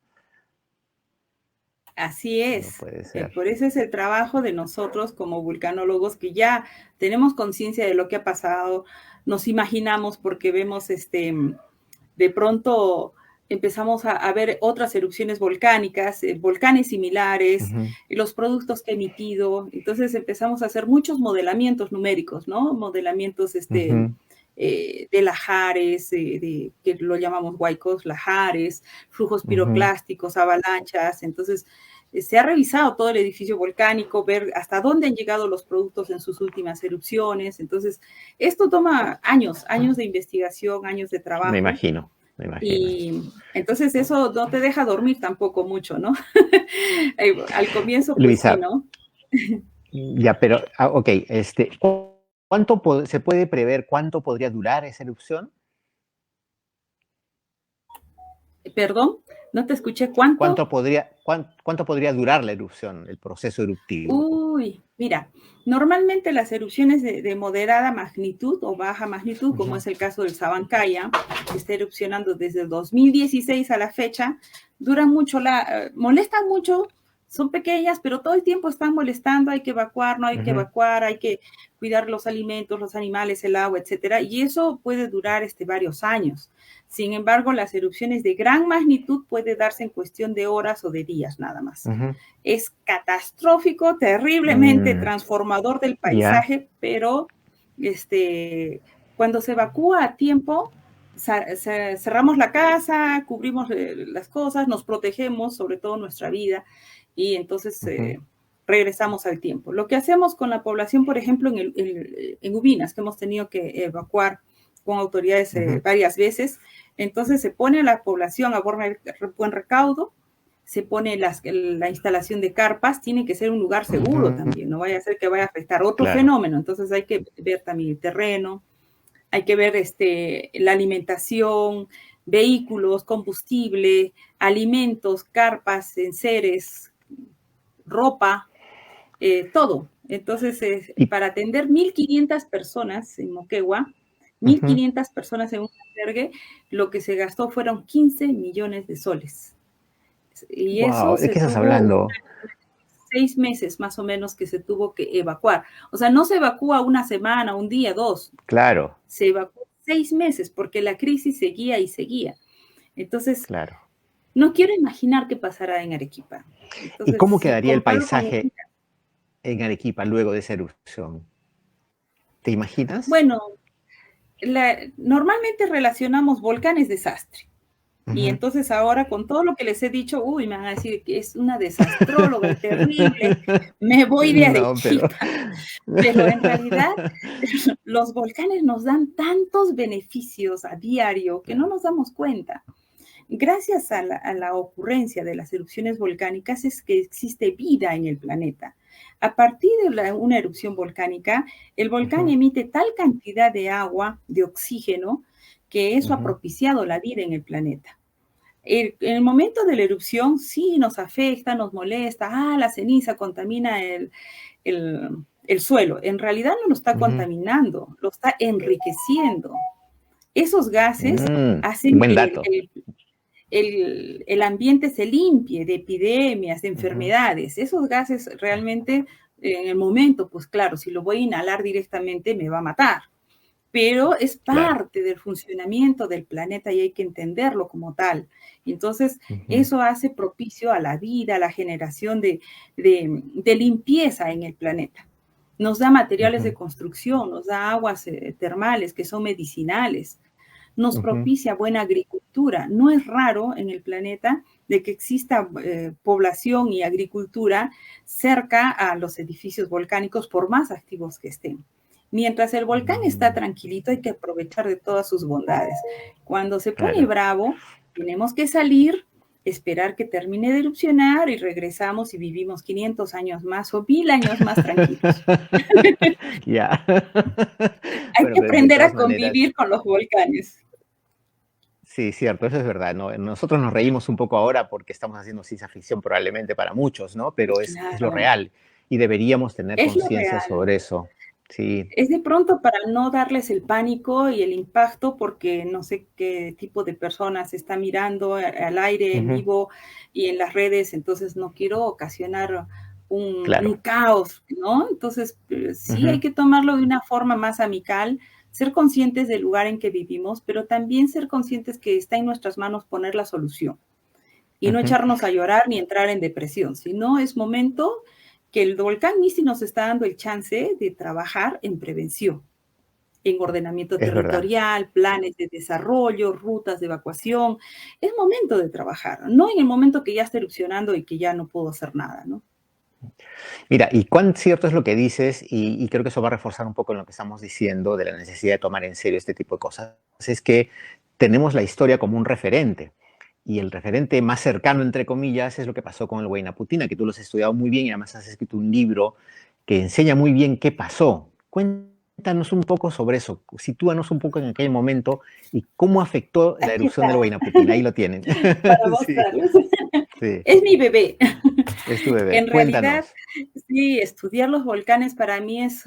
Así No es. puede ser. Por eso es el trabajo de nosotros como vulcanólogos que ya tenemos conciencia de lo que ha pasado, nos imaginamos porque vemos de pronto empezamos a ver otras erupciones volcánicas, volcanes similares, Ujú, los productos que ha emitido. Entonces empezamos a hacer muchos modelamientos numéricos, ¿no? Modelamientos ujú, de lajares, que lo llamamos huaicos, lajares, flujos ujú. piroclásticos, avalanchas. Entonces, se ha revisado todo el edificio volcánico, ver hasta dónde han llegado los productos en sus últimas erupciones. Entonces, esto toma años, años de investigación, años de Me trabajo. imagino, me imagino. Y entonces eso no te deja dormir tampoco mucho, ¿no? Al comienzo, pues sí, Luisa, ¿no? ya, pero, ok, se puede prever cuánto podría durar esa erupción? Perdón, no te escuché cuánto. ¿Cuánto podría durar la erupción, el proceso eruptivo? Uy, mira, normalmente las erupciones de moderada magnitud o baja magnitud, como Ujú, es el caso del Sabancaya, que está erupcionando desde el 2016 a la fecha, duran mucho, molestan mucho, son pequeñas, pero todo el tiempo están molestando, hay que evacuar, no hay que ujú, evacuar, hay que cuidar los alimentos, los animales, el agua, etcétera, y eso puede durar varios años. Sin embargo, las erupciones de gran magnitud puede darse en cuestión de horas o de días nada más. ujú. Es catastrófico, terriblemente Mm, transformador del ya. paisaje, pero cuando se evacúa a tiempo, cerramos la casa, cubrimos las cosas, nos protegemos, sobre todo nuestra vida, y entonces Ujú, regresamos al tiempo. Lo que hacemos con la población, por ejemplo, en Ubinas, que hemos tenido que evacuar con autoridades ujú, varias veces, entonces se pone a la población a buen recaudo, se pone la instalación de carpas, tiene que ser un lugar seguro ujú. también, no vaya a ser que vaya a afectar otro Claro. fenómeno, entonces hay que ver también el terreno, hay que ver la alimentación, vehículos, combustible, alimentos, carpas, enseres, ropa, todo. Entonces, Y, para atender 1.500 personas en Moquegua, mil ujú. quinientas personas en un albergue, lo que se gastó fueron 15 millones de soles. Y eso Wow, ¿de se qué estás tuvo hablando? 6 meses más o menos que se tuvo que evacuar. O sea, no se evacúa una semana, un día, dos, Claro, se evacuó 6 meses porque la crisis seguía y seguía. Entonces, claro. no quiero imaginar qué pasará en Arequipa. ¿Y Entonces, cómo si quedaría el comparo con paisaje en Arequipa luego de esa erupción? ¿Te imaginas? bueno, normalmente relacionamos volcanes desastre. Y Ujú. entonces ahora con todo lo que les he dicho, uy, me van a decir que es una desastróloga terrible, me voy de No, pero Arequipa. Pero en realidad los volcanes nos dan tantos beneficios a diario que no nos damos cuenta. Gracias a la ocurrencia de las erupciones volcánicas es que existe vida en el planeta. A partir de una erupción volcánica, el volcán Ujú, emite tal cantidad de agua, de oxígeno, que eso ha ujú, propiciado la vida en el planeta. En el momento de la erupción sí nos afecta, nos molesta, la ceniza contamina el suelo. En realidad no lo está ujú. contaminando, lo está enriqueciendo. Esos gases hacen Buen que dato. el ambiente se limpie de epidemias, de Ujú, enfermedades. Esos gases realmente, en el momento, pues claro, si lo voy a inhalar directamente me va a matar, pero es claro. parte del funcionamiento del planeta y hay que entenderlo como tal. Entonces, Ujú, eso hace propicio a la vida, a la generación de limpieza en el planeta. Nos da materiales de ujú, construcción, nos da aguas termales que son medicinales, nos ujú, propicia buena agricultura. No es raro en el planeta de que exista población y agricultura cerca a los edificios volcánicos, por más activos que estén. Mientras el volcán está tranquilito, hay que aprovechar de todas sus bondades. Cuando se pone Claro. bravo, tenemos que salir, esperar que termine de erupcionar y regresamos y vivimos 500 años más o 1000 años más tranquilos. Ya. Hay Bueno, que pero de aprender todas a maneras, convivir con los volcanes. sí, cierto, eso es verdad, ¿no? Nosotros nos reímos un poco ahora porque estamos haciendo ciencia ficción probablemente para muchos, ¿no? Pero es lo Claro, real y deberíamos tener es lo conciencia real. sobre eso. Sí. Es de pronto para no darles el pánico y el impacto, porque no sé qué tipo de personas está mirando al aire, en Ujú. vivo y en las redes, entonces no quiero ocasionar un Claro. caos, ¿no? Entonces, sí hay Ujú. que tomarlo de una forma más amical, ser conscientes del lugar en que vivimos, pero también ser conscientes que está en nuestras manos poner la solución y no Ujú. echarnos a llorar ni entrar en depresión, sino es momento que el volcán Misi nos está dando el chance de trabajar en prevención, en ordenamiento Es verdad. territorial, planes de desarrollo, rutas de evacuación. Es momento de trabajar, no en el momento que ya está erupcionando y que ya no puedo hacer nada, ¿no? Mira, y cuán cierto es lo que dices, y creo que eso va a reforzar un poco en lo que estamos diciendo de la necesidad de tomar en serio este tipo de cosas, es que tenemos la historia como un referente. Y el referente más cercano, entre comillas, es lo que pasó con el Huayna Putina, que tú lo has estudiado muy bien y además has escrito un libro que enseña muy bien qué pasó. Cuéntanos un poco sobre eso, sitúanos un poco en aquel momento y cómo afectó la Aquí erupción del está, Huayna Putina. Ahí lo tienen. para Sí, mostrarles. sí, Es mi bebé. es tu bebé. En realidad, Cuéntanos. sí, estudiar los volcanes para mí es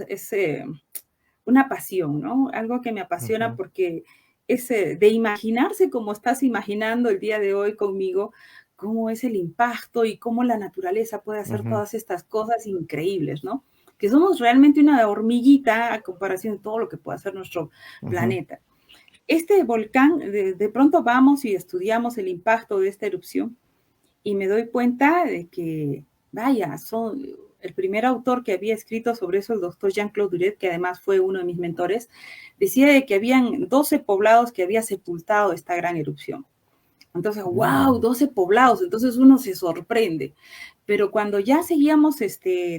una pasión, ¿no? Algo que me apasiona Ujú, porque es de imaginarse como estás imaginando el día de hoy conmigo, cómo es el impacto y cómo la naturaleza puede hacer ujú, todas estas cosas increíbles, ¿no? Que somos realmente una hormiguita a comparación de todo lo que puede hacer nuestro ujú. planeta. Este volcán, de pronto vamos y estudiamos el impacto de esta erupción y me doy cuenta de que, vaya, son el primer autor que había escrito sobre eso, el doctor Jean-Claude Duret, que además fue uno de mis mentores, decía de que habían 12 poblados que había sepultado esta gran erupción. Entonces, wow, Mm, 12 poblados, entonces uno se sorprende. Pero cuando ya seguíamos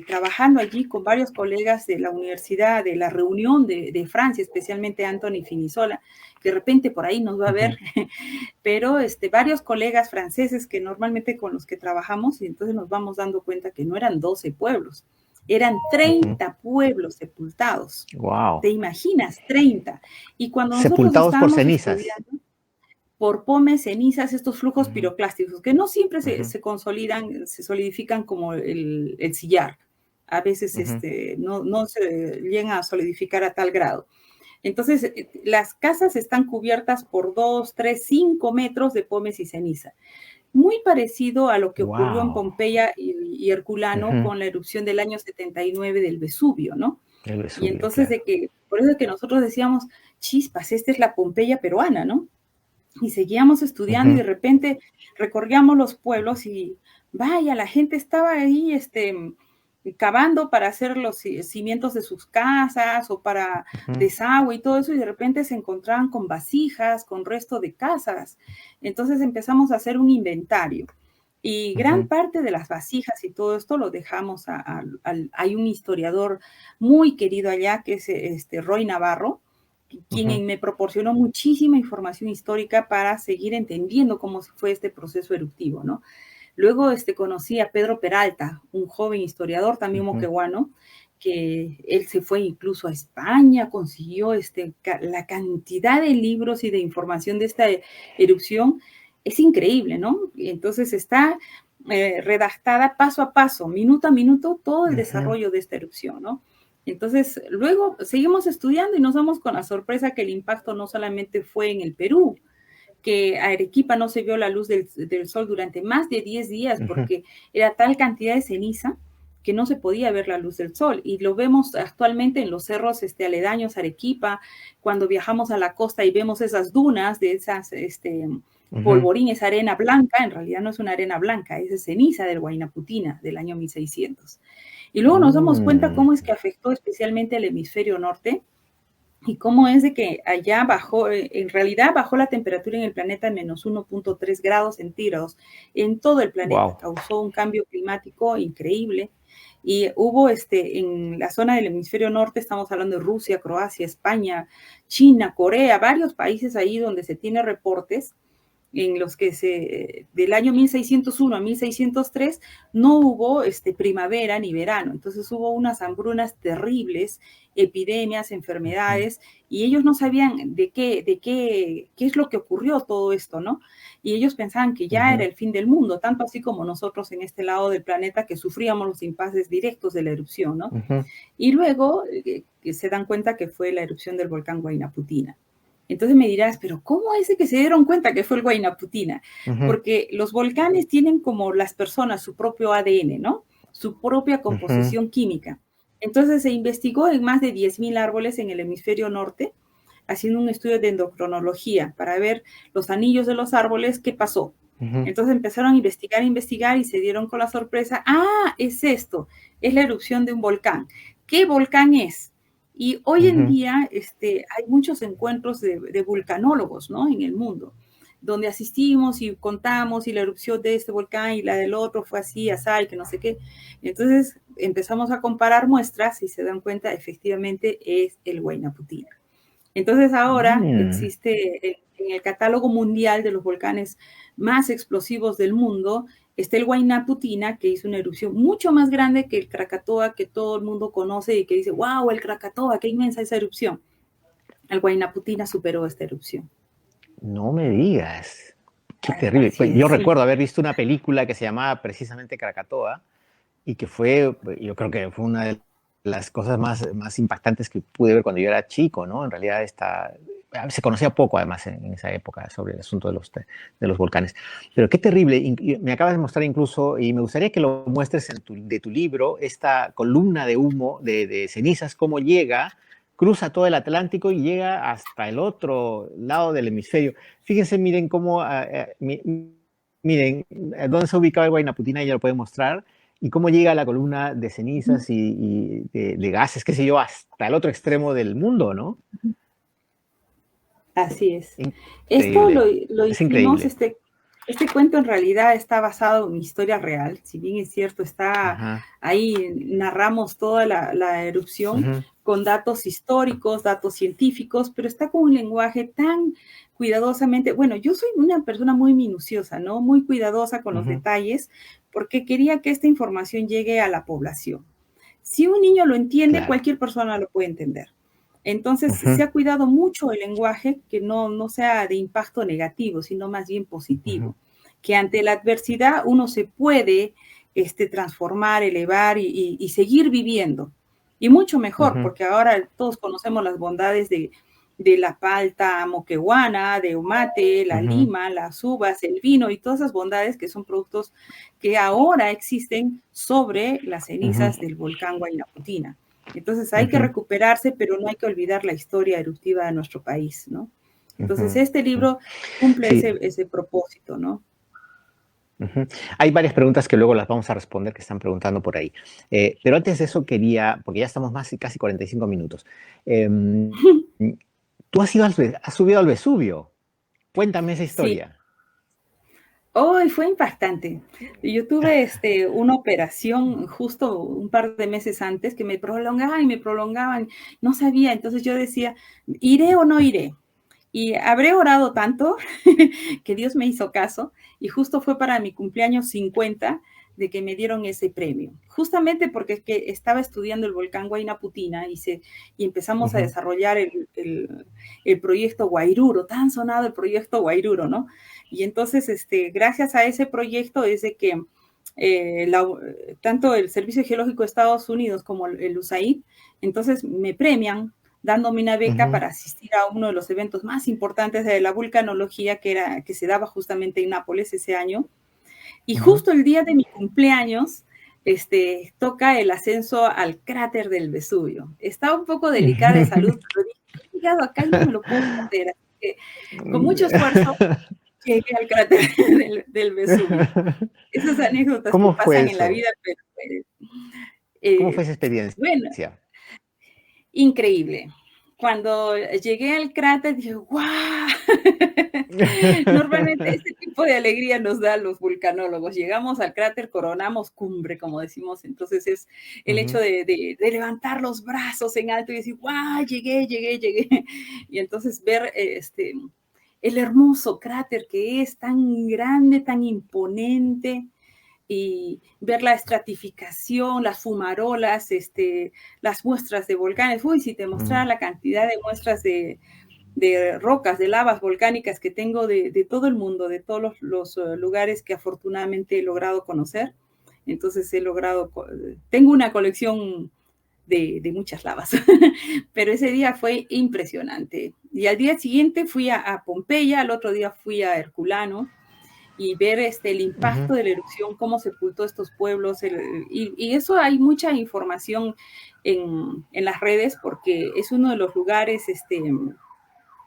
trabajando allí con varios colegas de la universidad, de la reunión de Francia, especialmente Anthony Finisola, que de repente por ahí nos va a ver, ujú, pero varios colegas franceses que normalmente con los que trabajamos, y entonces nos vamos dando cuenta que no eran 12 pueblos, eran ujú. 30 pueblos sepultados. ¿Te Wow. imaginas? 30. Y cuando nosotros Sepultados por estábamos cenizas. estudiando, por pomes, cenizas, estos flujos Ujú, piroclásticos, que no siempre ujú, se consolidan, se solidifican como el sillar. A veces ujú, no se llegan a solidificar a tal grado. Entonces, las casas están cubiertas por 2, 3, 5 metros de pomes y ceniza. Muy parecido a lo que ocurrió en wow. Pompeya y Herculano Ujú. con la erupción del año 79 del Vesubio, ¿no? El Y Vesubio, entonces claro. por eso es que nosotros decíamos, chispas, esta es la Pompeya peruana, ¿no? Y seguíamos estudiando y Ujú, de repente recorríamos los pueblos y vaya, la gente estaba ahí cavando para hacer los cimientos de sus casas o para ujú, desagüe y todo eso y de repente se encontraban con vasijas, con resto de casas. Entonces empezamos a hacer un inventario y gran ujú, parte de las vasijas y todo esto lo dejamos hay un historiador muy querido allá que es Roy Navarro, ujú. quien me proporcionó muchísima información histórica para seguir entendiendo cómo fue este proceso eruptivo, ¿no? Luego conocí a Pedro Peralta, un joven historiador también Ujú. moqueguano, que él se fue incluso a España, consiguió la cantidad de libros y de información de esta erupción, es increíble, ¿no? Y entonces está redactada paso a paso, minuto a minuto, todo el Ujú. desarrollo de esta erupción, ¿no? Entonces, luego seguimos estudiando y nos damos con la sorpresa que el impacto no solamente fue en el Perú, que Arequipa no se vio la luz del sol durante más de 10 días Ujú. porque era tal cantidad de ceniza que no se podía ver la luz del sol. Y lo vemos actualmente en los cerros aledaños a Arequipa, cuando viajamos a la costa y vemos esas dunas de esas Ujú. polvorín, esa arena blanca, en realidad no es una arena blanca, es ceniza del Huayna Putina del año 1600. Y luego nos damos cuenta Mm, cómo es que afectó especialmente el hemisferio norte, y cómo es de que allá bajó, en realidad bajó la temperatura en el planeta en menos 1.3 grados centígrados en todo el planeta. Wow. Causó un cambio climático increíble. Y hubo en la zona del hemisferio norte, estamos hablando de Rusia, Croacia, España, China, Corea, varios países ahí donde se tiene reportes en los que del año 1601 a 1603 no hubo primavera ni verano, entonces hubo unas hambrunas terribles, epidemias, enfermedades, y ellos no sabían qué es lo que ocurrió todo esto, ¿no? Y ellos pensaban que ya era el fin del mundo, tanto así como nosotros en este lado del planeta que sufríamos los impases directos de la erupción, ¿no? Y luego se dan cuenta que fue la erupción del volcán Huayna Puttina. Entonces me dirás, pero ¿cómo es que se dieron cuenta que fue el Huayna Puttina? Porque los volcanes tienen como las personas su propio ADN, ¿no? Su propia composición química. Entonces se investigó en más de 10.000 árboles en el hemisferio norte, haciendo un estudio de endocrinología para ver los anillos de los árboles, qué pasó. Entonces empezaron a investigar y se dieron con la sorpresa, es esto, es la erupción de un volcán. ¿Qué volcán es? Y hoy en día hay muchos encuentros de vulcanólogos, ¿no? En el mundo, donde asistimos y contamos y la erupción de este volcán y la del otro fue así, así, que no sé qué. Entonces empezamos a comparar muestras y se dan cuenta, efectivamente, es el Huayna Puttina. Entonces ahora existe en el catálogo mundial de los volcanes más explosivos del mundo, está el Huayna Puttina, que hizo una erupción mucho más grande que el Krakatoa, que todo el mundo conoce y que dice, wow, el Krakatoa, qué inmensa esa erupción. El Huayna Puttina superó esta erupción. No me digas. Qué terrible. Así Yo es, sí. recuerdo haber visto una película que se llamaba precisamente Krakatoa y que fue, yo creo que fue una de las cosas más impactantes que pude ver cuando yo era chico, ¿no? En realidad se conocía poco además en esa época sobre el asunto de los volcanes. Pero qué terrible. Y me acabas de mostrar incluso, y me gustaría que lo muestres de tu libro, esta columna de humo, de cenizas, cómo llega, cruza todo el Atlántico y llega hasta el otro lado del hemisferio. Fíjense, miren cómo, miren, dónde se ubicaba el Huayna Puttina, ya lo pueden mostrar, y cómo llega la columna de cenizas y de gases, qué sé yo, hasta el otro extremo del mundo, ¿no? Así es. Increíble. Esto lo Es hicimos, increíble. este cuento en realidad está basado en historia real, si bien es cierto, está ahí, narramos toda la erupción con datos históricos, datos científicos, pero está con un lenguaje tan cuidadosamente, bueno, yo soy una persona muy minuciosa, ¿no? Muy cuidadosa con los detalles, porque quería que esta información llegue a la población. Si un niño lo entiende, Claro. cualquier persona lo puede entender. Entonces, se ha cuidado mucho el lenguaje, que no sea de impacto negativo, sino más bien positivo. Que ante la adversidad uno se puede transformar, elevar y seguir viviendo. Y mucho mejor, porque ahora todos conocemos las bondades de la palta moquehuana, de umate, la lima, las uvas, el vino y todas esas bondades que son productos que ahora existen sobre las cenizas del volcán Huayna Puttina. Entonces hay que recuperarse, pero no hay que olvidar la historia eruptiva de nuestro país, ¿no? Entonces este libro cumple ese propósito, ¿no? Hay varias preguntas que luego las vamos a responder que están preguntando por ahí. Pero antes de eso quería, porque ya estamos casi 45 minutos. Tú has subido al Vesubio. Cuéntame esa historia. Sí. Hoy fue impactante. Yo tuve una operación justo un par de meses antes que me prolongaban, no sabía, entonces yo decía, ¿iré o no iré? Y habré orado tanto que Dios me hizo caso y justo fue para mi cumpleaños 50 de que me dieron ese premio. Justamente porque es que estaba estudiando el volcán Huayna Puttina y empezamos a desarrollar el proyecto Guairuro, tan sonado el proyecto Guairuro, ¿no? Y entonces, gracias a ese proyecto es de que tanto el Servicio Geológico de Estados Unidos como el USAID, entonces me premian dándome una beca para asistir a uno de los eventos más importantes de la vulcanología que se daba justamente en Nápoles ese año. Y justo el día de mi cumpleaños, toca el ascenso al cráter del Vesubio. Estaba un poco delicada de salud, pero dije, he llegado acá y no me lo puedo perder. Así que, con mucho esfuerzo, llegué al cráter del Vesubio. Esas anécdotas que pasan en la vida, pero ¿Cómo fue esa experiencia? bueno, increíble. cuando llegué al cráter dije, ¡guau! Normalmente este tipo de alegría nos da a los vulcanólogos. Llegamos al cráter, coronamos cumbre, como decimos. Entonces es el hecho Ujú, de levantar los brazos en alto y decir, ¡guau! Llegué, llegué, llegué. Y entonces ver el hermoso cráter que es tan grande, tan imponente, y ver la estratificación, las fumarolas, las muestras de volcanes. Uy, si te mostrara ujú, la cantidad de muestras de rocas, de lavas volcánicas que tengo de todo el mundo, de todos los lugares que afortunadamente he logrado conocer. Entonces tengo una colección de muchas lavas, pero ese día fue impresionante. Y al día siguiente fui a Pompeya, al otro día fui a Herculano, y ver el ujú, impacto de la erupción, cómo sepultó estos pueblos. Y eso hay mucha información en las redes porque es uno de los lugares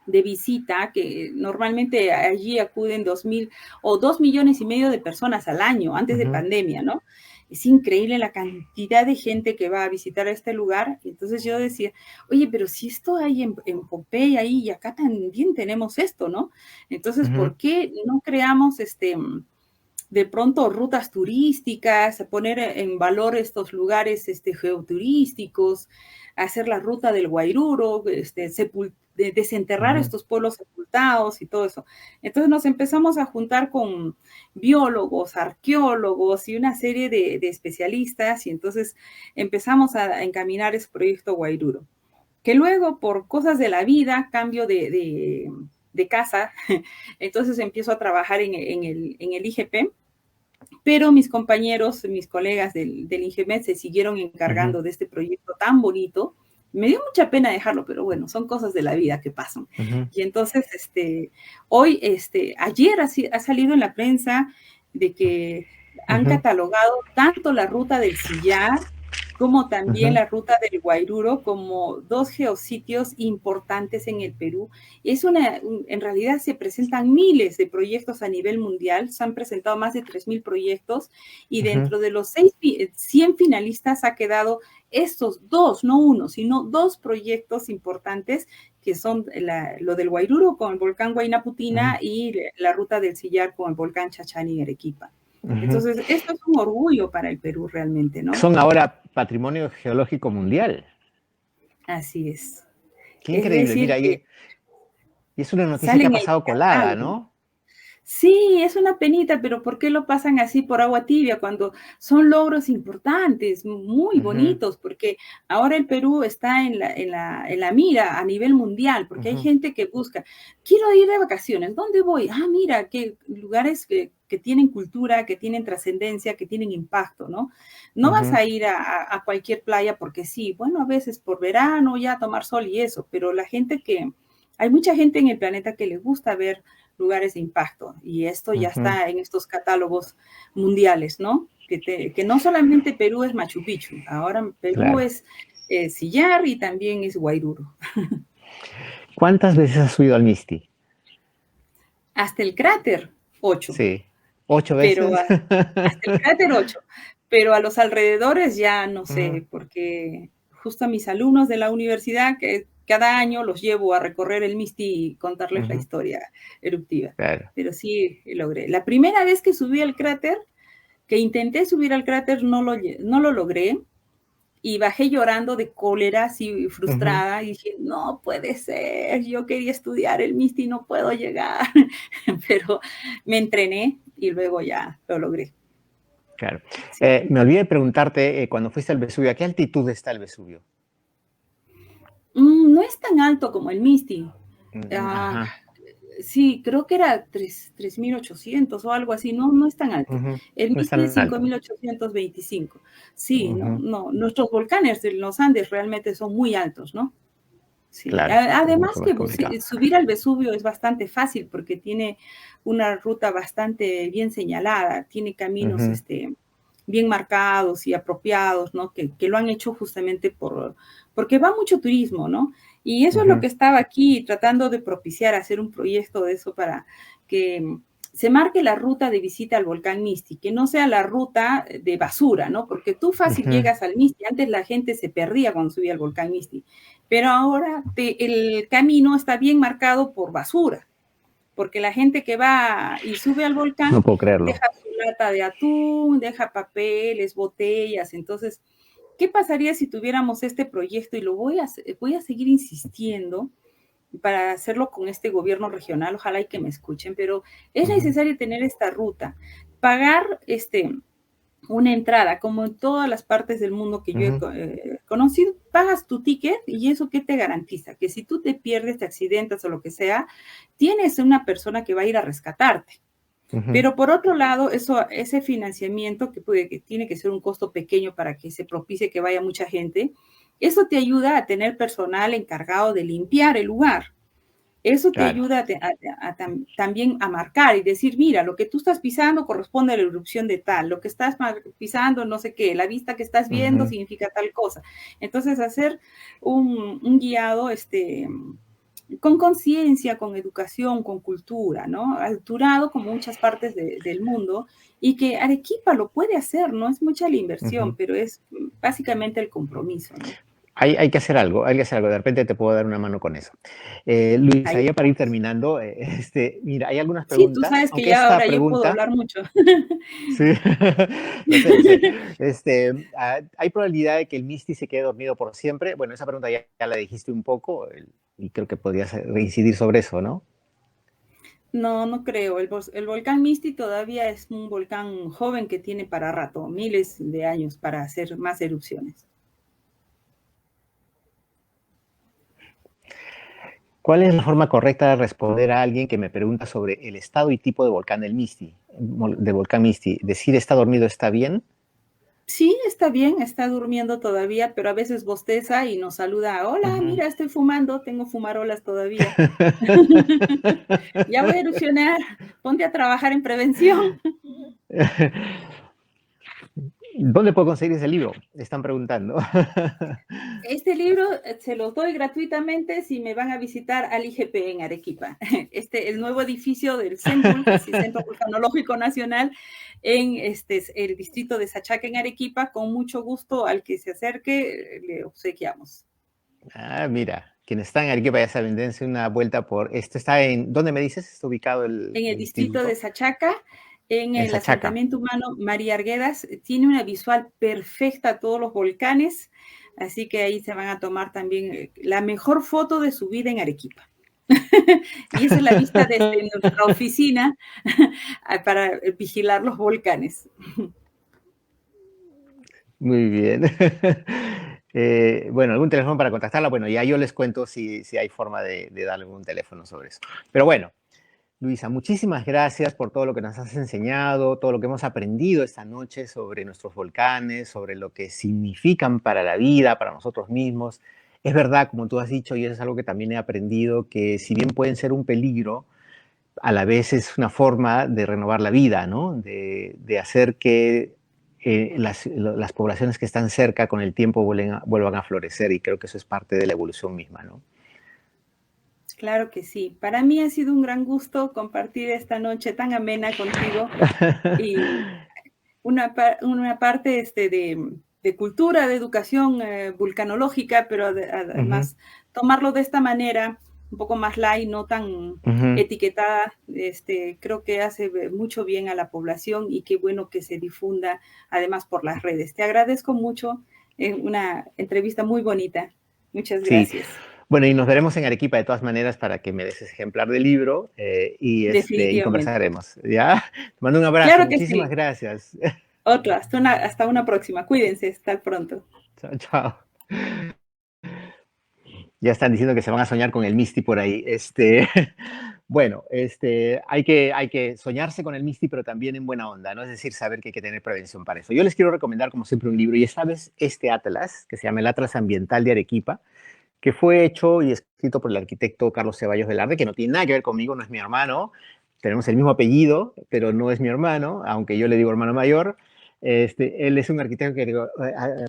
de visita que normalmente allí acuden 2.000 o 2,5 millones de personas al año antes de ujú. pandemia, ¿no? Es increíble la cantidad de gente que va a visitar este lugar. Entonces yo decía, oye, pero si esto hay en Pompeya ahí y acá también tenemos esto, ¿no? Entonces, Ujú, ¿por qué no creamos de pronto rutas turísticas, poner en valor estos lugares geoturísticos, hacer la ruta del Guairuro, desenterrar ujú, estos pueblos sepultados y todo eso? Entonces nos empezamos a juntar con biólogos, arqueólogos y una serie de especialistas, y entonces empezamos a encaminar ese proyecto Guairuro, que luego por cosas de la vida, cambio de casa, entonces empiezo a trabajar en el IGP, pero mis compañeros, mis colegas del INGEMED se siguieron ujú, encargando de este proyecto tan bonito. Me dio mucha pena dejarlo, pero bueno, son cosas de la vida que pasan. ujú, Y entonces, hoy, ayer ha salido en la prensa de que han ujú, catalogado tanto la ruta del Sillar como también ujú, la ruta del Guairuro como dos geositios importantes en el Perú. En realidad se presentan miles de proyectos a nivel mundial, se han presentado más de 3,000 proyectos, y ujú, dentro de los 100 finalistas ha quedado estos dos, no uno, sino dos proyectos importantes, que son lo del Guairuro con el volcán ujú, Huayna y la ruta del Sillar con el volcán Chachani y Arequipa. ujú. Entonces, esto es un orgullo para el Perú realmente, ¿no? Son ahora patrimonio geológico mundial. Así es. Qué Es increíble. decir, Mira, que y es una noticia que sale ha en el pasado colada, catálogo. ¿no? Sí, es una penita, pero ¿por qué lo pasan así por agua tibia cuando son logros importantes, muy Ujú, bonitos? Porque ahora el Perú está en la mira a nivel mundial, porque hay ujú, gente que busca, quiero ir de vacaciones, ¿dónde voy? Ah, mira, qué lugares que tienen cultura, que tienen trascendencia, que tienen impacto, ¿no? No vas ujú, a ir a cualquier playa porque sí, bueno, a veces por verano ya tomar sol y eso, pero hay mucha gente en el planeta que le gusta ver lugares de impacto, y esto ya ujú. está en estos catálogos mundiales, ¿no? Que no solamente Perú es Machu Picchu, ahora Perú Claro. es Sillar y también es Guairuro. ¿Cuántas veces has subido al Misti? Hasta el cráter 8, Sí. ¿Ocho pero veces? hasta el cráter 8, pero a los alrededores ya no Ujú, sé, porque justo a mis alumnos de la universidad, que cada año los llevo a recorrer el Misti y contarles la ujú, historia eruptiva. claro. Pero sí logré. La primera vez que subí al cráter, que intenté subir al cráter, no lo logré, y bajé llorando de cólera, así Ujú, frustrada, y dije, no puede ser, yo quería estudiar el MISTI, no puedo llegar, pero me entrené y luego ya lo logré. claro. Sí. Me olvidé de preguntarte, cuando fuiste al Vesubio, ¿a qué altitud está el Vesubio? No es tan alto como el MISTI. Ah, Ajá. sí, creo que era 3,800 o algo así, no, no es tan alto. Ujú. El No es MISTI es tan cinco alto. mil ochocientos veinticinco. Sí, no, Ujú, no, nuestros volcanes de los Andes realmente son muy altos, ¿no? Sí, claro, es además mucho más que complicado. subir al Vesubio es bastante fácil porque tiene una ruta bastante bien señalada, tiene caminos Ujú, bien marcados y apropiados, ¿no? Que lo han hecho justamente porque va mucho turismo, ¿no? Y eso es lo ujú, que estaba aquí tratando de propiciar, hacer un proyecto de eso para que se marque la ruta de visita al volcán Misti, que no sea la ruta de basura, ¿no? Porque tú fácil Ujú. llegas al Misti, antes la gente se perdía cuando subía al volcán Misti, pero ahora el camino está bien marcado por basura, porque la gente que va y sube al No volcán puedo creerlo. deja su lata de atún, deja papeles, botellas. Entonces, ¿qué pasaría si tuviéramos este proyecto? Y lo voy a seguir insistiendo para hacerlo con este gobierno regional, ojalá y que me escuchen, pero es necesario tener esta ruta, pagar una entrada, como en todas las partes del mundo que yo he conocido, pagas tu ticket y eso ¿qué te garantiza? Que si tú te pierdes, te accidentas o lo que sea, tienes una persona que va a ir a rescatarte. Ujú. Pero por otro lado, ese financiamiento que tiene que ser un costo pequeño para que se propicie que vaya mucha gente, eso te ayuda a tener personal encargado de limpiar el lugar. Eso te Claro. ayuda también a marcar y decir, mira, lo que tú estás pisando corresponde a la erupción de tal, lo que estás pisando no sé qué, la vista que estás viendo Ujú. significa tal cosa. Entonces, hacer un guiado con conciencia, con educación, con cultura, ¿no? Alturado como muchas partes del mundo y que Arequipa lo puede hacer, no es mucha la inversión, Ujú. pero es básicamente el compromiso, ¿no? Hay que hacer algo, hay que hacer algo. De repente te puedo dar una mano con eso. Luisa, Ahí ya para ir estamos. terminando, mira, hay algunas Sí, tú preguntas, sabes que aunque ya esta ahora yo puedo pregunta, hablar mucho. sí, lo sé, lo sé. ¿Hay probabilidad de que el Misty se quede dormido por siempre? Bueno, esa pregunta ya la dijiste un poco y creo que podrías reincidir sobre eso, ¿no? No, no creo. El volcán Misti todavía es un volcán joven que tiene para rato, miles de años para hacer más erupciones. ¿Cuál es la forma correcta de responder a alguien que me pregunta sobre el estado y tipo de volcán del Misty, de volcán Misty? ¿Decir está dormido está bien? Sí, está bien, está durmiendo todavía, pero a veces bosteza y nos saluda. Hola, Ujú. mira, estoy fumando, tengo fumarolas todavía. Ya voy a erupcionar, ponte a trabajar en prevención. ¿Dónde puedo conseguir ese libro? Están preguntando. Este libro se los doy gratuitamente si me van a visitar al IGP en Arequipa. El nuevo edificio del CENVUL, que es el Centro Vulcanológico Nacional, en el distrito de Sachaca en Arequipa. Con mucho gusto al que se acerque, le obsequiamos. Ah, mira, quienes están en Arequipa ya saben, dense una vuelta por. Este está en. ¿Dónde me dices? Está ubicado En el el distrito de instituto. Sachaca, en En el Sachaca. asentamiento humano María Arguedas, tiene una visual perfecta a todos los volcanes, así que ahí se van a tomar también la mejor foto de su vida en Arequipa. Y esa es la vista desde nuestra oficina para vigilar los volcanes. Muy bien. Bueno, algún teléfono para contactarla. Bueno, ya yo les cuento si hay forma de darle un teléfono sobre eso. Pero bueno, Luisa, muchísimas gracias por todo lo que nos has enseñado, todo lo que hemos aprendido esta noche sobre nuestros volcanes, sobre lo que significan para la vida, para nosotros mismos. Es verdad, como tú has dicho, y eso es algo que también he aprendido, que si bien pueden ser un peligro, a la vez es una forma de renovar la vida, ¿no? De hacer que las poblaciones que están cerca con el tiempo vuelvan a florecer y creo que eso es parte de la evolución misma, ¿no? Claro que sí. Para mí ha sido un gran gusto compartir esta noche tan amena contigo y una parte de cultura, de educación vulcanológica, pero Ujú, además tomarlo de esta manera, un poco más light, no tan ujú. etiquetada, creo que hace mucho bien a la población y qué bueno que se difunda además por las redes. Te agradezco mucho, una entrevista muy bonita. Muchas Sí, gracias. bueno, y nos veremos en Arequipa de todas maneras para que me des ese ejemplar del libro y Definitivamente. conversaremos, ¿ya? Te mando un abrazo, Claro que muchísimas sí. gracias. Otro, hasta una próxima. Cuídense, hasta pronto. Chao, chao. Ya están diciendo que se van a soñar con el Misty por ahí. Bueno, hay que soñarse con el Misty, pero también en buena onda, ¿no? Es decir, saber que hay que tener prevención para eso. Yo les quiero recomendar, como siempre, un libro, y esta vez este atlas, que se llama el Atlas Ambiental de Arequipa, que fue hecho y escrito por el arquitecto Carlos Ceballos Velarde, que no tiene nada que ver conmigo, no es mi hermano. Tenemos el mismo apellido, pero no es mi hermano, aunque yo le digo hermano mayor. Él es un arquitecto que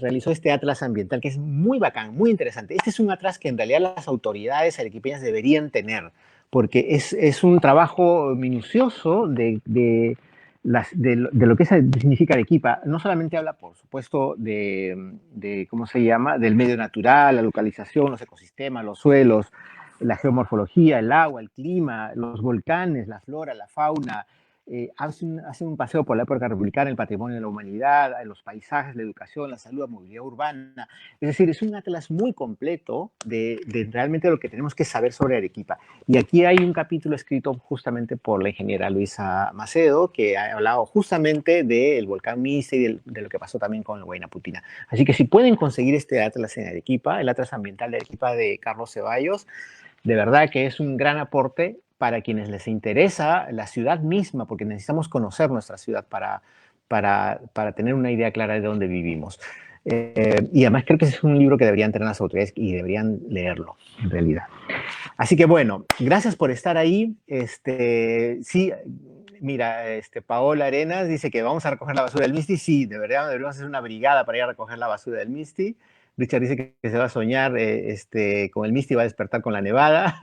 realizó este atlas ambiental, que es muy bacán, muy interesante. Este es un atlas que en realidad las autoridades arequipeñas deberían tener, porque es un trabajo minucioso de lo que significa Arequipa. No solamente habla, por supuesto, ¿cómo se llama?, del medio natural, la localización, los ecosistemas, los suelos, la geomorfología, el agua, el clima, los volcanes, la flora, la fauna. Hace un paseo por la época republicana, el patrimonio de la humanidad, los paisajes, la educación, la salud, la movilidad urbana. Es decir, es un atlas muy completo de realmente lo que tenemos que saber sobre Arequipa. Y aquí hay un capítulo escrito justamente por la ingeniera Luisa Macedo, que ha hablado justamente del volcán Misti y de lo que pasó también con el Huayna Putina. Así que si pueden conseguir este atlas en Arequipa, el atlas ambiental de Arequipa de Carlos Ceballos, de verdad que es un gran aporte para quienes les interesa la ciudad misma, porque necesitamos conocer nuestra ciudad para tener una idea clara de dónde vivimos. Y además creo que es un libro que deberían tener las autoridades y deberían leerlo, en realidad. Así que bueno, gracias por estar ahí. Sí, mira, Paola Arenas dice que vamos a recoger la basura del Misti. Sí, de verdad deberíamos hacer una brigada para ir a recoger la basura del Misti. Richard dice que se va a soñar con el Misti y va a despertar con la nevada.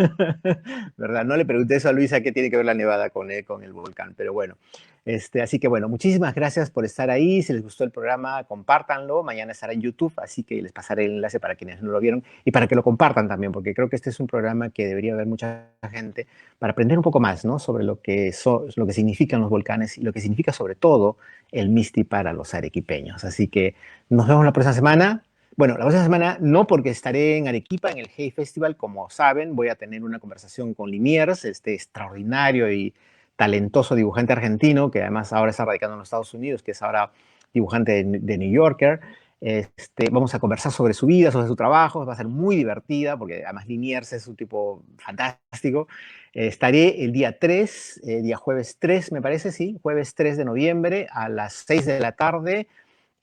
¿Verdad? No le pregunté eso a Luisa qué tiene que ver la nevada con el volcán, pero bueno. Así que bueno, muchísimas gracias por estar ahí. Si les gustó el programa, compártanlo. Mañana estará en YouTube, así que les pasaré el enlace para quienes no lo vieron y para que lo compartan también, porque creo que este es un programa que debería ver mucha gente para aprender un poco más, ¿no?, sobre lo que significan los volcanes y lo que significa sobre todo el Misti para los arequipeños. Así que nos vemos la próxima semana. Bueno, la próxima semana no, porque estaré en Arequipa en el Hey Festival. Como saben, voy a tener una conversación con Liniers, este extraordinario y talentoso dibujante argentino, que además ahora está radicando en los Estados Unidos, que es ahora dibujante de New Yorker. Vamos a conversar sobre su vida, sobre su trabajo. Va a ser muy divertida, porque además Liniers es un tipo fantástico. Estaré el día 3, día jueves 3, me parece, sí, jueves 3 de noviembre a las 6 de la tarde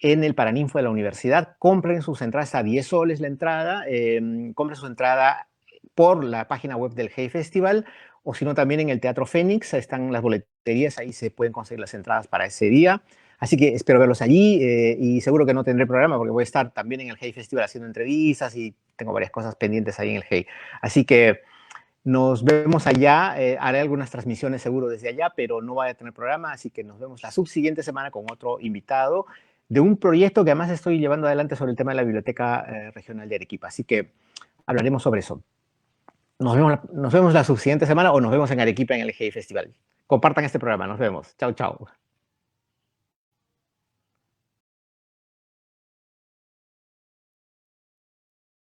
en el Paraninfo de la universidad. Compren sus entradas, a 10 soles la entrada. Compren su entrada por la página web del Hey Festival, o si no también en el Teatro Fénix, están las boleterías, ahí se pueden conseguir las entradas para ese día. Así que espero verlos allí y seguro que no tendré programa porque voy a estar también en el Hey Festival haciendo entrevistas y tengo varias cosas pendientes ahí en el Hey. Así que nos vemos allá, haré algunas transmisiones seguro desde allá, pero no voy a tener programa, así que nos vemos la subsiguiente semana con otro invitado de un proyecto que además estoy llevando adelante sobre el tema de la Biblioteca Regional de Arequipa. Así que hablaremos sobre eso. Nos vemos la subsiguiente semana o nos vemos en Arequipa en el Hey Festival. Compartan este programa. Nos vemos. Chao, chao.